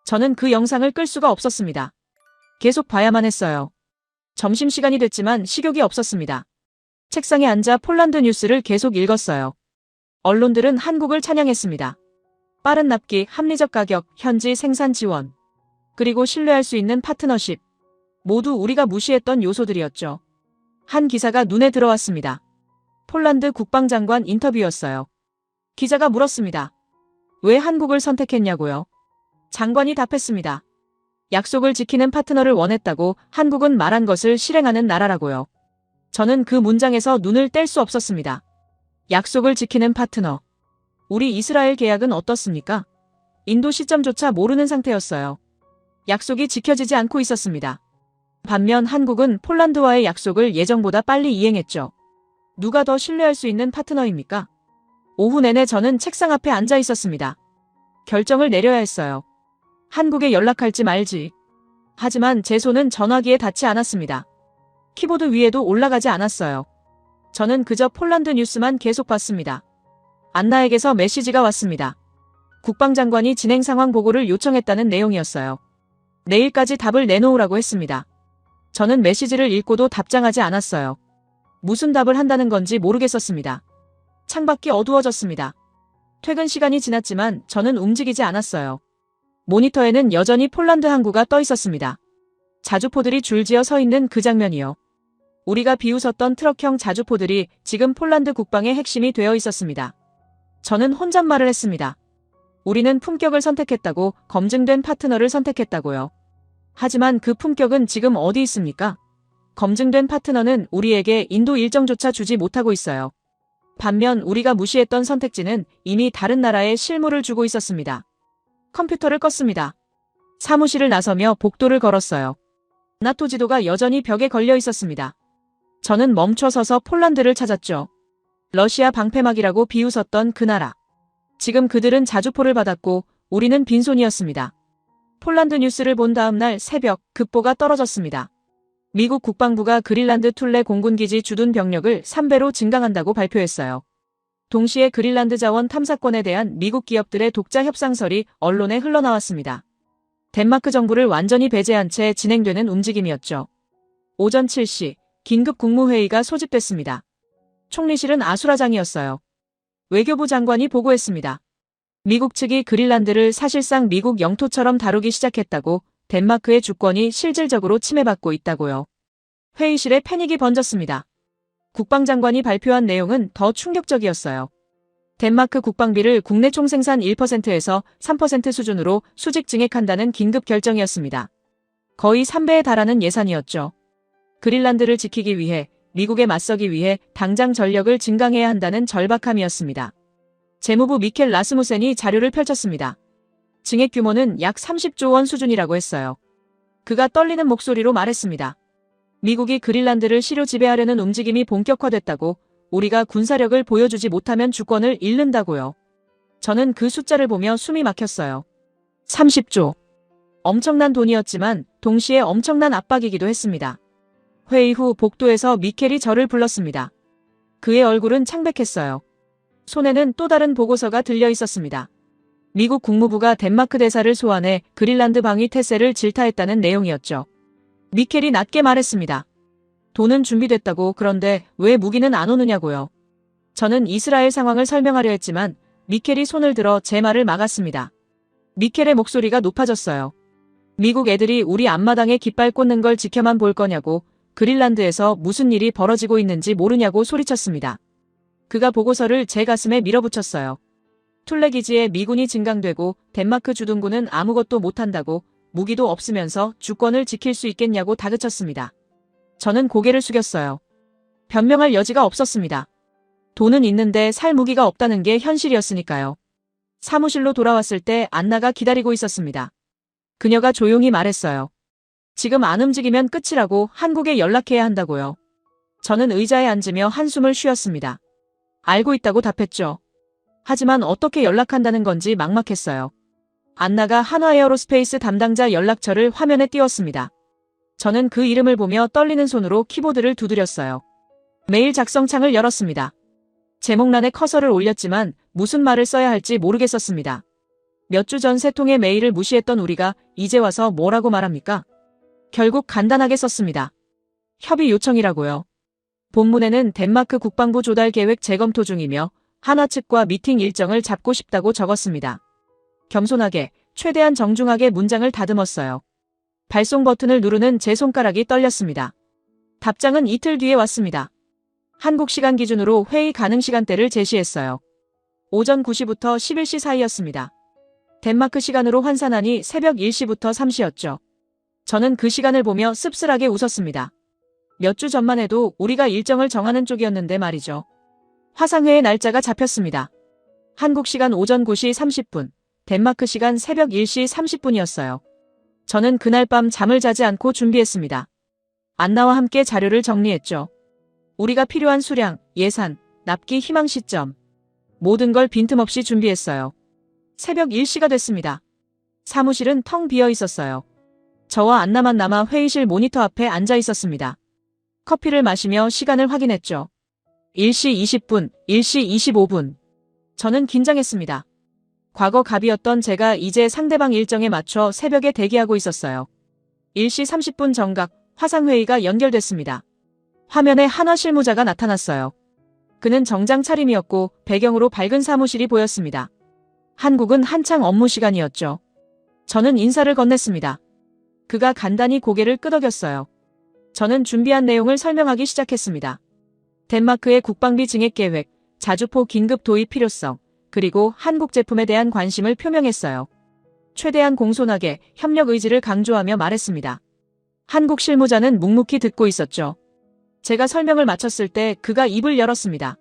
저는 그 영상을 끌 수가 없었습니다. 계속 봐야만 했어요. 점심시간이 됐지만 식욕이 없었습니다. 책상에 앉아 폴란드 뉴스를 계속 읽었어요. 언론들은 한국을 찬양했습니다. 빠른 납기, 합리적 가격, 현지 생산 지원. 그리고 신뢰할 수 있는 파트너십. 모두 우리가 무시했던 요소들이었죠. 한 기사가 눈에 들어왔습니다. 폴란드 국방장관 인터뷰였어요. 기자가 물었습니다. 왜 한국을 선택했냐고요? 장관이 답했습니다. 약속을 지키는 파트너를 원했다고, 한국은 말한 것을 실행하는 나라라고요. 저는 그 문장에서 눈을 뗄 수 없었습니다. 약속을 지키는 파트너. 우리 이스라엘 계약은 어떻습니까? 인도 시점조차 모르는 상태였어요. 약속이 지켜지지 않고 있었습니다. 반면 한국은 폴란드와의 약속을 예정보다 빨리 이행했죠. 누가 더 신뢰할 수 있는 파트너입니까? 오후 내내 저는 책상 앞에 앉아 있었습니다. 결정을 내려야 했어요. 한국에 연락할지 말지. 하지만 제 손은 전화기에 닿지 않았습니다. 키보드 위에도 올라가지 않았어요. 저는 그저 폴란드 뉴스만 계속 봤습니다. 안나에게서 메시지가 왔습니다. 국방장관이 진행 상황 보고를 요청했다는 내용이었어요. 내일까지 답을 내놓으라고 했습니다. 저는 메시지를 읽고도 답장하지 않았어요. 무슨 답을 한다는 건지 모르겠었습니다. 창밖이 어두워졌습니다. 퇴근 시간이 지났지만 저는 움직이지 않았어요. 모니터에는 여전히 폴란드 항구가 떠 있었습니다. 자주포들이 줄지어 서 있는 그 장면이요. 우리가 비웃었던 트럭형 자주포들이 지금 폴란드 국방의 핵심이 되어 있었습니다. 저는 혼잣말을 했습니다. 우리는 품격을 선택했다고, 검증된 파트너를 선택했다고요. 하지만 그 품격은 지금 어디 있습니까? 검증된 파트너는 우리에게 인도 일정조차 주지 못하고 있어요. 반면 우리가 무시했던 선택지는 이미 다른 나라에 실무를 주고 있었습니다. 컴퓨터를 껐습니다. 사무실을 나서며 복도를 걸었어요. 나토 지도가 여전히 벽에 걸려 있었습니다. 저는 멈춰서서 폴란드를 찾았죠. 러시아 방패막이라고 비웃었던 그 나라. 지금 그들은 자주포를 받았고 우리는 빈손이었습니다. 폴란드 뉴스를 본 다음 날 새벽 급보가 떨어졌습니다. 미국 국방부가 그린란드 툴레 공군기지 주둔 병력을 3배로 증강한다고 발표했어요. 동시에 그린란드 자원 탐사권에 대한 미국 기업들의 독자 협상설이 언론에 흘러나왔습니다. 덴마크 정부를 완전히 배제한 채 진행되는 움직임이었죠. 오전 7시 긴급 국무회의가 소집됐습니다. 총리실은 아수라장이었어요. 외교부 장관이 보고했습니다. 미국 측이 그린란드를 사실상 미국 영토처럼 다루기 시작했다고, 덴마크의 주권이 실질적으로 침해받고 있다고요. 회의실에 패닉이 번졌습니다. 국방장관이 발표한 내용은 더 충격적이었어요. 덴마크 국방비를 국내 총생산 1%에서 3% 수준으로 수직 증액한다는 긴급 결정이었습니다. 거의 3배에 달하는 예산이었죠. 그린란드를 지키기 위해, 미국에 맞서기 위해 당장 전력을 증강해야 한다는 절박함이었습니다. 재무부 미켈 라스무센이 자료를 펼쳤습니다. 증액 규모는 약 30조 원 수준이라고 했어요. 그가 떨리는 목소리로 말했습니다. 미국이 그린란드를 실효 지배하려는 움직임이 본격화됐다고, 우리가 군사력을 보여주지 못하면 주권을 잃는다고요. 저는 그 숫자를 보며 숨이 막혔어요. 30조. 엄청난 돈이었지만 동시에 엄청난 압박이기도 했습니다. 회의 후 복도에서 미켈이 저를 불렀습니다. 그의 얼굴은 창백했어요. 손에는 또 다른 보고서가 들려 있었습니다. 미국 국무부가 덴마크 대사를 소환해 그린란드 방위 태세를 질타했다는 내용이었죠. 미켈이 낮게 말했습니다. 돈은 준비됐다고, 그런데 왜 무기는 안 오느냐고요. 저는 이스라엘 상황을 설명하려 했지만 미켈이 손을 들어 제 말을 막았습니다. 미켈의 목소리가 높아졌어요. 미국 애들이 우리 앞마당에 깃발 꽂는 걸 지켜만 볼 거냐고, 그린란드에서 무슨 일이 벌어지고 있는지 모르냐고 소리쳤습니다. 그가 보고서를 제 가슴에 밀어붙였어요. 툴레 기지에 미군이 증강되고 덴마크 주둔군은 아무것도 못한다고, 무기도 없으면서 주권을 지킬 수 있겠냐고 다그쳤습니다. 저는 고개를 숙였어요. 변명할 여지가 없었습니다. 돈은 있는데 살 무기가 없다는 게 현실이었으니까요. 사무실로 돌아왔을 때 안나가 기다리고 있었습니다. 그녀가 조용히 말했어요. 지금 안 움직이면 끝이라고, 한국에 연락해야 한다고요. 저는 의자에 앉으며 한숨을 쉬었습니다. 알고 있다고 답했죠. 하지만 어떻게 연락한다는 건지 막막했어요. 안나가 한화에어로스페이스 담당자 연락처를 화면에 띄웠습니다. 저는 그 이름을 보며 떨리는 손으로 키보드를 두드렸어요. 메일 작성창을 열었습니다. 제목란에 커서를 올렸지만 무슨 말을 써야 할지 모르겠었습니다. 몇 주 전 3통의 메일을 무시했던 우리가 이제 와서 뭐라고 말합니까? 결국 간단하게 썼습니다. 협의 요청이라고요. 본문에는 덴마크 국방부 조달 계획 재검토 중이며 한화 측과 미팅 일정을 잡고 싶다고 적었습니다. 겸손하게, 최대한 정중하게 문장을 다듬었어요. 발송 버튼을 누르는 제 손가락이 떨렸습니다. 답장은 이틀 뒤에 왔습니다. 한국 시간 기준으로 회의 가능 시간대를 제시했어요. 오전 9시부터 11시 사이였습니다. 덴마크 시간으로 환산하니 새벽 1시부터 3시였죠. 저는 그 시간을 보며 씁쓸하게 웃었습니다. 몇 주 전만 해도 우리가 일정을 정하는 쪽이었는데 말이죠. 화상회의 날짜가 잡혔습니다. 한국 시간 오전 9시 30분, 덴마크 시간 새벽 1시 30분이었어요. 저는 그날 밤 잠을 자지 않고 준비했습니다. 안나와 함께 자료를 정리했죠. 우리가 필요한 수량, 예산, 납기 희망 시점. 모든 걸 빈틈없이 준비했어요. 새벽 1시가 됐습니다. 사무실은 텅 비어 있었어요. 저와 안나만 남아 회의실 모니터 앞에 앉아 있었습니다. 커피를 마시며 시간을 확인했죠. 1시 20분, 1시 25분. 저는 긴장했습니다. 과거 갑이었던 제가 이제 상대방 일정에 맞춰 새벽에 대기하고 있었어요. 1시 30분 정각, 화상회의가 연결됐습니다. 화면에 한화 실무자가 나타났어요. 그는 정장 차림이었고 배경으로 밝은 사무실이 보였습니다. 한국은 한창 업무 시간이었죠. 저는 인사를 건넸습니다. 그가 간단히 고개를 끄덕였어요. 저는 준비한 내용을 설명하기 시작했습니다. 덴마크의 국방비 증액 계획, 자주포 긴급 도입 필요성, 그리고 한국 제품에 대한 관심을 표명했어요. 최대한 공손하게 협력 의지를 강조하며 말했습니다. 한국 실무자는 묵묵히 듣고 있었죠. 제가 설명을 마쳤을 때 그가 입을 열었습니다.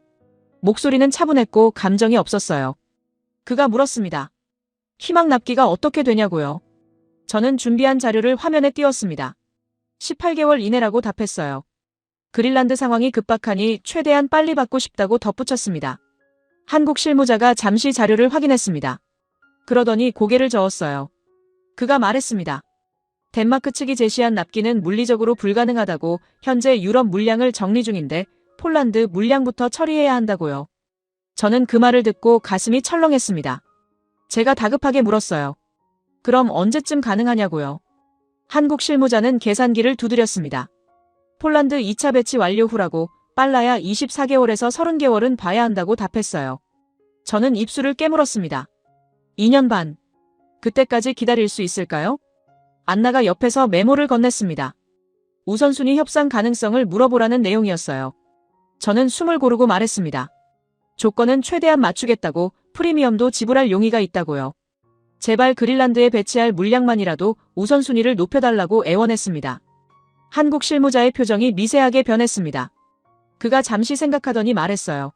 목소리는 차분했고 감정이 없었어요. 그가 물었습니다. 희망 납기가 어떻게 되냐고요? 저는 준비한 자료를 화면에 띄웠습니다. 18개월 이내라고 답했어요. 그린란드 상황이 급박하니 최대한 빨리 받고 싶다고 덧붙였습니다. 한국 실무자가 잠시 자료를 확인했습니다. 그러더니 고개를 저었어요. 그가 말했습니다. 덴마크 측이 제시한 납기는 물리적으로 불가능하다고, 현재 유럽 물량을 정리 중인데 폴란드 물량부터 처리해야 한다고요. 저는 그 말을 듣고 가슴이 철렁했습니다. 제가 다급하게 물었어요. 그럼 언제쯤 가능하냐고요? 한국 실무자는 계산기를 두드렸습니다. 폴란드 2차 배치 완료 후라고, 빨라야 24개월에서 30개월은 봐야 한다고 답했어요. 저는 입술을 깨물었습니다. 2년 반. 그때까지 기다릴 수 있을까요? 안나가 옆에서 메모를 건넸습니다. 우선순위 협상 가능성을 물어보라는 내용이었어요. 저는 숨을 고르고 말했습니다. 조건은 최대한 맞추겠다고, 프리미엄도 지불할 용의가 있다고요. 제발 그린란드에 배치할 물량만이라도 우선순위를 높여달라고 애원했습니다. 한국 실무자의 표정이 미세하게 변했습니다. 그가 잠시 생각하더니 말했어요.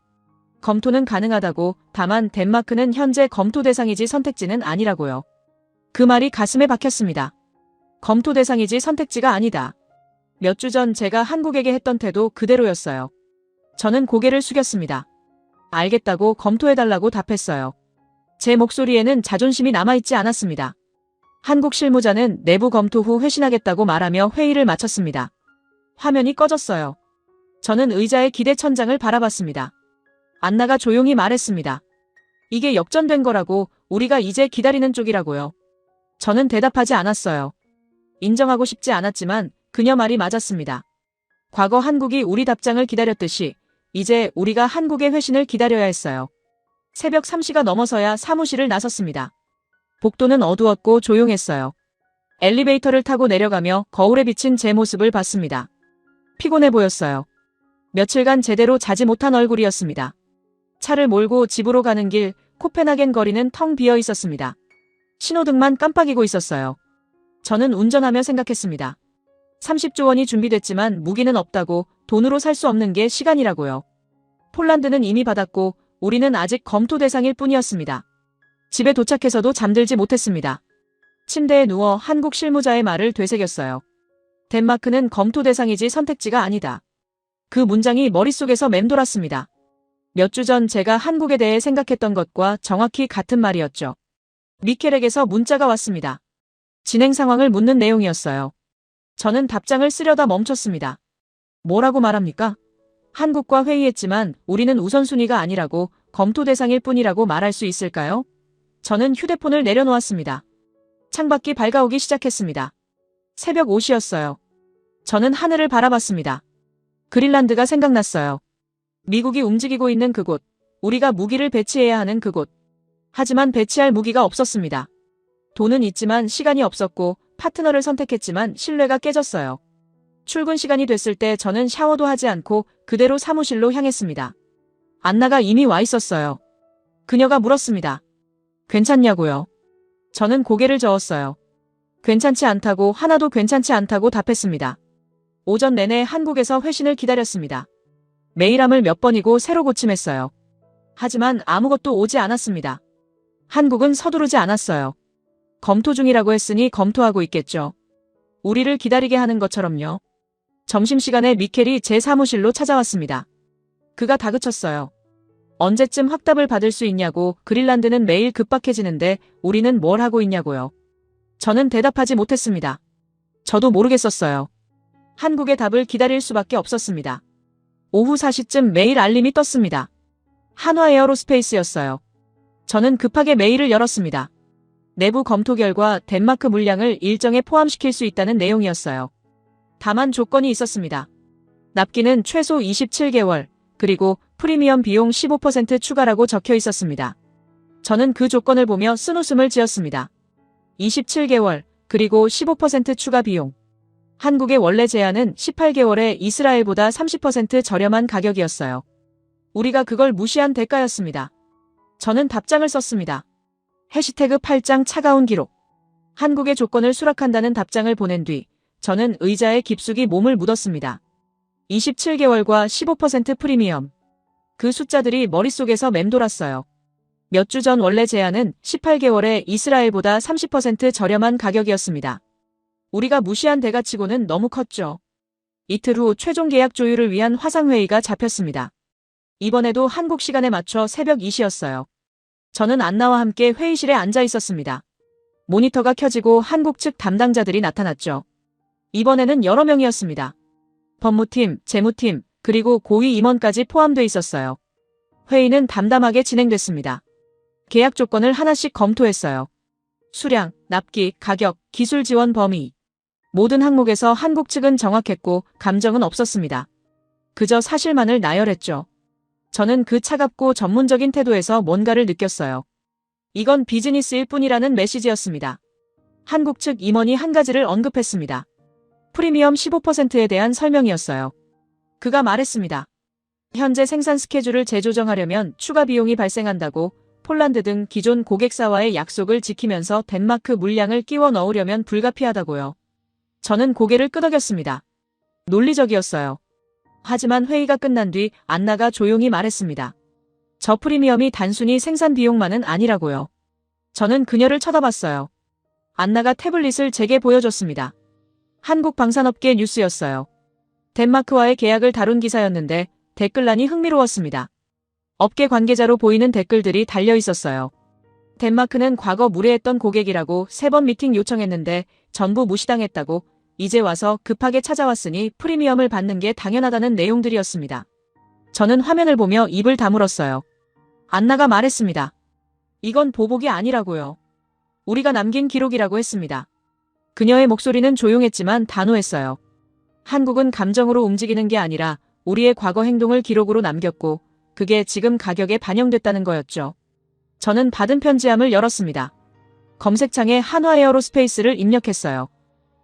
검토는 가능하다고, 다만 덴마크는 현재 검토 대상이지 선택지는 아니라고요. 그 말이 가슴에 박혔습니다. 검토 대상이지 선택지가 아니다. 몇 주 전 제가 한국에게 했던 태도 그대로였어요. 저는 고개를 숙였습니다. 알겠다고, 검토해달라고 답했어요. 제 목소리에는 자존심이 남아있지 않았습니다. 한국 실무자는 내부 검토 후 회신하겠다고 말하며 회의를 마쳤습니다. 화면이 꺼졌어요. 저는 의자의 기대 천장을 바라봤습니다. 안나가 조용히 말했습니다. 이게 역전된 거라고, 우리가 이제 기다리는 쪽이라고요. 저는 대답하지 않았어요. 인정하고 싶지 않았지만 그녀 말이 맞았습니다. 과거 한국이 우리 답장을 기다렸듯이 이제 우리가 한국의 회신을 기다려야 했어요. 새벽 3시가 넘어서야 사무실을 나섰습니다. 복도는 어두웠고 조용했어요. 엘리베이터를 타고 내려가며 거울에 비친 제 모습을 봤습니다. 피곤해 보였어요. 며칠간 제대로 자지 못한 얼굴이었습니다. 차를 몰고 집으로 가는 길 코펜하겐 거리는 텅 비어 있었습니다. 신호등만 깜빡이고 있었어요. 저는 운전하며 생각했습니다. 30조 원이 준비됐지만 무기는 없다고, 돈으로 살 수 없는 게 시간이라고요. 폴란드는 이미 받았고 우리는 아직 검토 대상일 뿐이었습니다. 집에 도착해서도 잠들지 못했습니다. 침대에 누워 한국 실무자의 말을 되새겼어요. 덴마크는 검토 대상이지 선택지가 아니다. 그 문장이 머릿속에서 맴돌았습니다. 몇 주 전 제가 한국에 대해 생각했던 것과 정확히 같은 말이었죠. 미켈에게서 문자가 왔습니다. 진행 상황을 묻는 내용이었어요. 저는 답장을 쓰려다 멈췄습니다. 뭐라고 말합니까? 한국과 회의했지만 우리는 우선순위가 아니라고, 검토 대상일 뿐이라고 말할 수 있을까요? 저는 휴대폰을 내려놓았습니다. 창밖이 밝아오기 시작했습니다. 새벽 5시였어요. 저는 하늘을 바라봤습니다. 그린란드가 생각났어요. 미국이 움직이고 있는 그곳, 우리가 무기를 배치해야 하는 그곳. 하지만 배치할 무기가 없었습니다. 돈은 있지만 시간이 없었고 파트너를 선택했지만 신뢰가 깨졌어요. 출근 시간이 됐을 때 저는 샤워도 하지 않고 그대로 사무실로 향했습니다. 안나가 이미 와 있었어요. 그녀가 물었습니다. 괜찮냐고요? 저는 고개를 저었어요. 괜찮지 않다고, 하나도 괜찮지 않다고 답했습니다. 오전 내내 한국에서 회신을 기다렸습니다. 메일함을 몇 번이고 새로 고침했어요. 하지만 아무것도 오지 않았습니다. 한국은 서두르지 않았어요. 검토 중이라고 했으니 검토하고 있겠죠. 우리를 기다리게 하는 것처럼요. 점심시간에 미켈이 제 사무실로 찾아왔습니다. 그가 다그쳤어요. 언제쯤 확답을 받을 수 있냐고, 그린란드는 매일 급박해지는데 우리는 뭘 하고 있냐고요. 저는 대답하지 못했습니다. 저도 모르겠었어요. 한국의 답을 기다릴 수밖에 없었습니다. 오후 4시쯤 메일 알림이 떴습니다. 한화 에어로스페이스였어요. 저는 급하게 메일을 열었습니다. 내부 검토 결과 덴마크 물량을 일정에 포함시킬 수 있다는 내용이었어요. 다만 조건이 있었습니다. 납기는 최소 27개월, 그리고 프리미엄 비용 15% 추가라고 적혀 있었습니다. 저는 그 조건을 보며 쓴웃음을 지었습니다. 27개월, 그리고 15% 추가 비용. 한국의 원래 제한은 18개월에 이스라엘보다 30% 저렴한 가격이었어요. 우리가 그걸 무시한 대가였습니다. 저는 답장을 썼습니다. 해시태그 8장 차가운 기록. 한국의 조건을 수락한다는 답장을 보낸 뒤 저는 의자에 깊숙이 몸을 묻었습니다. 27개월과 15% 프리미엄. 그 숫자들이 머릿속에서 맴돌았어요. 몇 주 전 원래 제한은 18개월에 이스라엘보다 30% 저렴한 가격이었습니다. 우리가 무시한 대가치고는 너무 컸죠. 이틀 후 최종 계약 조율을 위한 화상회의가 잡혔습니다. 이번에도 한국 시간에 맞춰 새벽 2시였어요. 저는 안나와 함께 회의실에 앉아 있었습니다. 모니터가 켜지고 한국 측 담당자들이 나타났죠. 이번에는 여러 명이었습니다. 법무팀, 재무팀, 그리고 고위 임원까지 포함돼 있었어요. 회의는 담담하게 진행됐습니다. 계약 조건을 하나씩 검토했어요. 수량, 납기, 가격, 기술 지원 범위. 모든 항목에서 한국 측은 정확했고 감정은 없었습니다. 그저 사실만을 나열했죠. 저는 그 차갑고 전문적인 태도에서 뭔가를 느꼈어요. 이건 비즈니스일 뿐이라는 메시지였습니다. 한국 측 임원이 한 가지를 언급했습니다. 프리미엄 15%에 대한 설명이었어요. 그가 말했습니다. 현재 생산 스케줄을 재조정하려면 추가 비용이 발생한다고, 폴란드 등 기존 고객사와의 약속을 지키면서 덴마크 물량을 끼워 넣으려면 불가피하다고요. 저는 고개를 끄덕였습니다. 논리적이었어요. 하지만 회의가 끝난 뒤 안나가 조용히 말했습니다. 저 프리미엄이 단순히 생산 비용만은 아니라고요. 저는 그녀를 쳐다봤어요. 안나가 태블릿을 제게 보여줬습니다. 한국 방산업계 뉴스였어요. 덴마크와의 계약을 다룬 기사였는데 댓글란이 흥미로웠습니다. 업계 관계자로 보이는 댓글들이 달려 있었어요. 덴마크는 과거 무례했던 고객이라고 3번 미팅 요청했는데 전부 무시당했다고, 이제 와서 급하게 찾아왔으니 프리미엄을 받는 게 당연하다는 내용들이었습니다. 저는 화면을 보며 입을 다물었어요. 안나가 말했습니다. 이건 보복이 아니라고요. 우리가 남긴 기록이라고 했습니다. 그녀의 목소리는 조용했지만 단호했어요. 한국은 감정으로 움직이는 게 아니라 우리의 과거 행동을 기록으로 남겼고 그게 지금 가격에 반영됐다는 거였죠. 저는 받은 편지함을 열었습니다. 검색창에 한화 에어로스페이스를 입력했어요.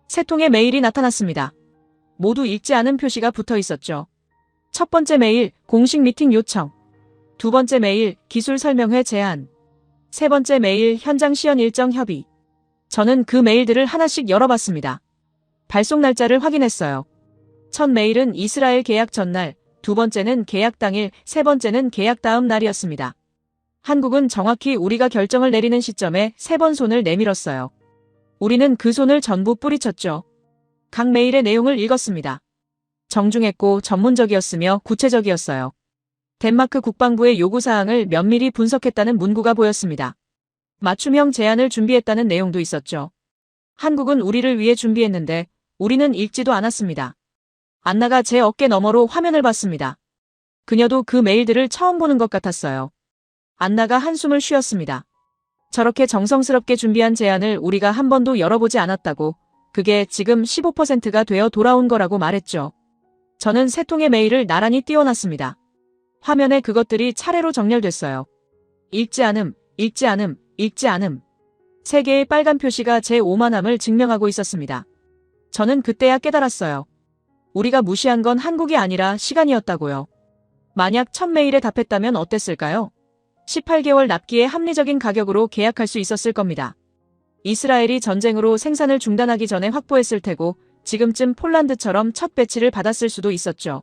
세 통의 메일이 나타났습니다. 모두 읽지 않은 표시가 붙어 있었죠. 첫 번째 메일, 공식 미팅 요청. 두 번째 메일, 기술 설명회 제안. 세 번째 메일, 현장 시연 일정 협의. 저는 그 메일들을 하나씩 열어봤습니다. 발송 날짜를 확인했어요. 첫 메일은 이스라엘 계약 전날, 두 번째는 계약 당일, 세 번째는 계약 다음 날이었습니다. 한국은 정확히 우리가 결정을 내리는 시점에 3번 손을 내밀었어요. 우리는 그 손을 전부 뿌리쳤죠. 각 메일의 내용을 읽었습니다. 정중했고 전문적이었으며 구체적이었어요. 덴마크 국방부의 요구사항을 면밀히 분석했다는 문구가 보였습니다. 맞춤형 제안을 준비했다는 내용도 있었죠. 한국은 우리를 위해 준비했는데 우리는 읽지도 않았습니다. 안나가 제 어깨 너머로 화면을 봤습니다. 그녀도 그 메일들을 처음 보는 것 같았어요. 안나가 한숨을 쉬었습니다. 저렇게 정성스럽게 준비한 제안을 우리가 한 번도 열어보지 않았다고, 그게 지금 15%가 되어 돌아온 거라고 말했죠. 저는 3통의 메일을 나란히 띄워놨습니다. 화면에 그것들이 차례로 정렬됐어요. 읽지 않음, 읽지 않음, 읽지 않음. 3개의 빨간 표시가 제 오만함을 증명하고 있었습니다. 저는 그때야 깨달았어요. 우리가 무시한 건 한국이 아니라 시간이었다고요. 만약 첫 메일에 답했다면 어땠을까요? 18개월 납기에 합리적인 가격으로 계약할 수 있었을 겁니다. 이스라엘이 전쟁으로 생산을 중단하기 전에 확보했을 테고 지금쯤 폴란드처럼 첫 배치를 받았을 수도 있었죠.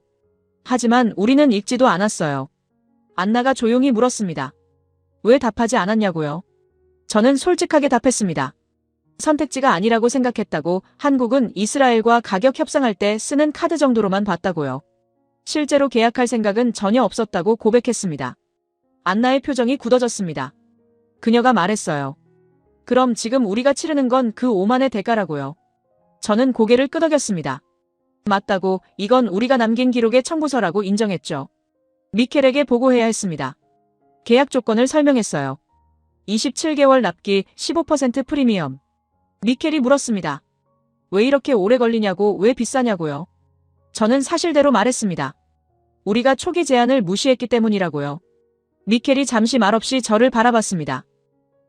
하지만 우리는 읽지도 않았어요. 안나가 조용히 물었습니다. 왜 답하지 않았냐고요? 저는 솔직하게 답했습니다. 선택지가 아니라고 생각했다고, 한국은 이스라엘과 가격 협상할 때 쓰는 카드 정도로만 봤다고요. 실제로 계약할 생각은 전혀 없었다고 고백했습니다. 안나의 표정이 굳어졌습니다. 그녀가 말했어요. 그럼 지금 우리가 치르는 건 그 오만의 대가라고요. 저는 고개를 끄덕였습니다. 맞다고, 이건 우리가 남긴 기록의 청구서라고 인정했죠. 미켈에게 보고해야 했습니다. 계약 조건을 설명했어요. 27개월 납기, 15% 프리미엄. 미켈이 물었습니다. 왜 이렇게 오래 걸리냐고, 왜 비싸냐고요. 저는 사실대로 말했습니다. 우리가 초기 제안을 무시했기 때문이라고요. 미켈이 잠시 말없이 저를 바라봤습니다.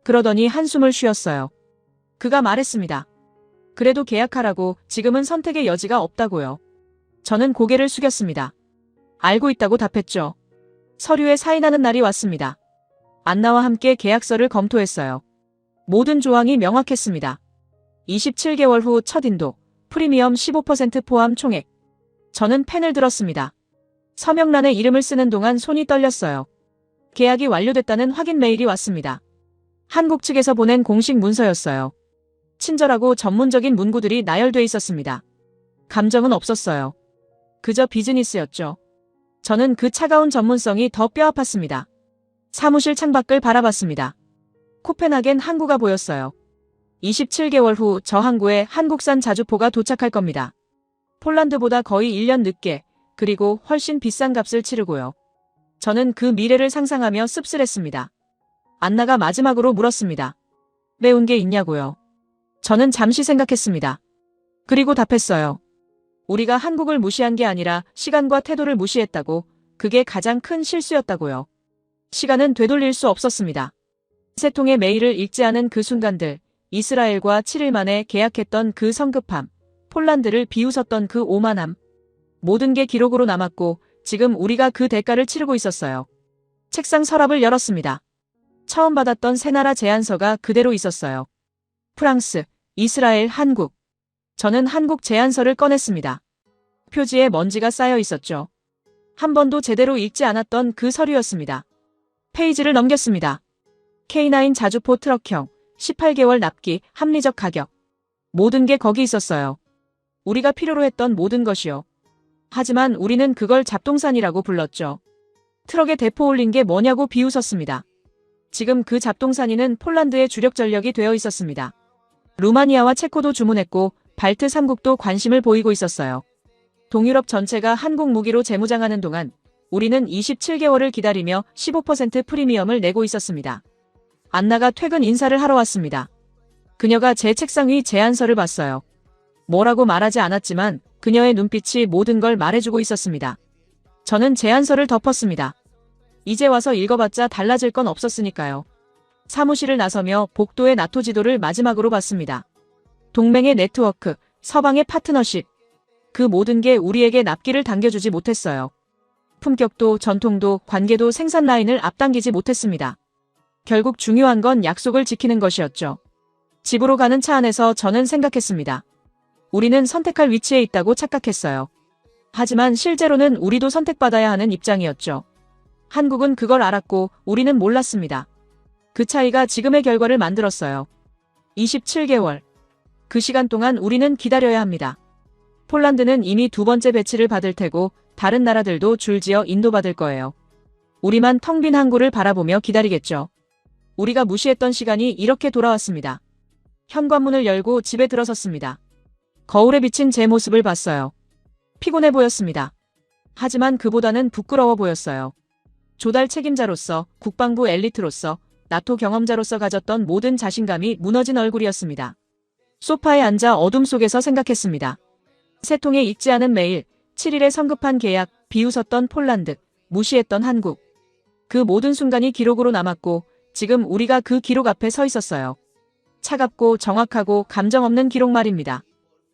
그러더니 한숨을 쉬었어요. 그가 말했습니다. 그래도 계약하라고, 지금은 선택의 여지가 없다고요. 저는 고개를 숙였습니다. 알고 있다고 답했죠. 서류에 사인하는 날이 왔습니다. 안나와 함께 계약서를 검토했어요. 모든 조항이 명확했습니다. 27개월 후 첫 인도, 프리미엄 15% 포함 총액. 저는 펜을 들었습니다. 서명란에 이름을 쓰는 동안 손이 떨렸어요. 계약이 완료됐다는 확인 메일이 왔습니다. 한국 측에서 보낸 공식 문서였어요. 친절하고 전문적인 문구들이 나열돼 있었습니다. 감정은 없었어요. 그저 비즈니스였죠. 저는 그 차가운 전문성이 더 뼈아팠습니다. 사무실 창밖을 바라봤습니다. 코펜하겐 항구가 보였어요. 27개월 후 저 항구에 한국산 자주포가 도착할 겁니다. 폴란드보다 거의 1년 늦게, 그리고 훨씬 비싼 값을 치르고요. 저는 그 미래를 상상하며 씁쓸했습니다. 안나가 마지막으로 물었습니다. 매운 게 있냐고요. 저는 잠시 생각했습니다. 그리고 답했어요. 우리가 한국을 무시한 게 아니라 시간과 태도를 무시했다고, 그게 가장 큰 실수였다고요. 시간은 되돌릴 수 없었습니다. 3통의 메일을 읽지 않은 그 순간들, 이스라엘과 7일 만에 계약했던 그 성급함, 폴란드를 비웃었던 그 오만함. 모든 게 기록으로 남았고 지금 우리가 그 대가를 치르고 있었어요. 책상 서랍을 열었습니다. 처음 받았던 새 나라 제안서가 그대로 있었어요. 프랑스, 이스라엘, 한국. 저는 한국 제안서를 꺼냈습니다. 표지에 먼지가 쌓여 있었죠. 한 번도 제대로 읽지 않았던 그 서류였습니다. 페이지를 넘겼습니다. K9 자주포 트럭형, 18개월 납기, 합리적 가격. 모든 게 거기 있었어요. 우리가 필요로 했던 모든 것이요. 하지만 우리는 그걸 잡동산이라고 불렀죠. 트럭에 대포 올린 게 뭐냐고 비웃었습니다. 지금 그 잡동사니는 폴란드의 주력 전력이 되어 있었습니다. 루마니아와 체코도 주문했고 발트 3국도 관심을 보이고 있었어요. 동유럽 전체가 한국 무기로 재무장하는 동안 우리는 27개월을 기다리며 15% 프리미엄을 내고 있었습니다. 안나가 퇴근 인사를 하러 왔습니다. 그녀가 제 책상 위 제안서를 봤어요. 뭐라고 말하지 않았지만 그녀의 눈빛이 모든 걸 말해주고 있었습니다. 저는 제안서를 덮었습니다. 이제 와서 읽어봤자 달라질 건 없었으니까요. 사무실을 나서며 복도의 나토 지도를 마지막으로 봤습니다. 동맹의 네트워크, 서방의 파트너십. 그 모든 게 우리에게 납기를 당겨주지 못했어요. 품격도 전통도 관계도 생산 라인을 앞당기지 못했습니다. 결국 중요한 건 약속을 지키는 것이었죠. 집으로 가는 차 안에서 저는 생각했습니다. 우리는 선택할 위치에 있다고 착각했어요. 하지만 실제로는 우리도 선택받아야 하는 입장이었죠. 한국은 그걸 알았고 우리는 몰랐습니다. 그 차이가 지금의 결과를 만들었어요. 27개월. 그 시간 동안 우리는 기다려야 합니다. 폴란드는 이미 두 번째 배치를 받을 테고 다른 나라들도 줄지어 인도받을 거예요. 우리만 텅 빈 항구를 바라보며 기다리겠죠. 우리가 무시했던 시간이 이렇게 돌아왔습니다. 현관문을 열고 집에 들어섰습니다. 거울에 비친 제 모습을 봤어요. 피곤해 보였습니다. 하지만 그보다는 부끄러워 보였어요. 조달 책임자로서, 국방부 엘리트로서, 나토 경험자로서 가졌던 모든 자신감이 무너진 얼굴이었습니다. 소파에 앉아 어둠 속에서 생각했습니다. 세 통에 읽지 않은 메일, 7일에 성급한 계약, 비웃었던 폴란드, 무시했던 한국. 그 모든 순간이 기록으로 남았고 지금 우리가 그 기록 앞에 서 있었어요. 차갑고 정확하고 감정 없는 기록 말입니다.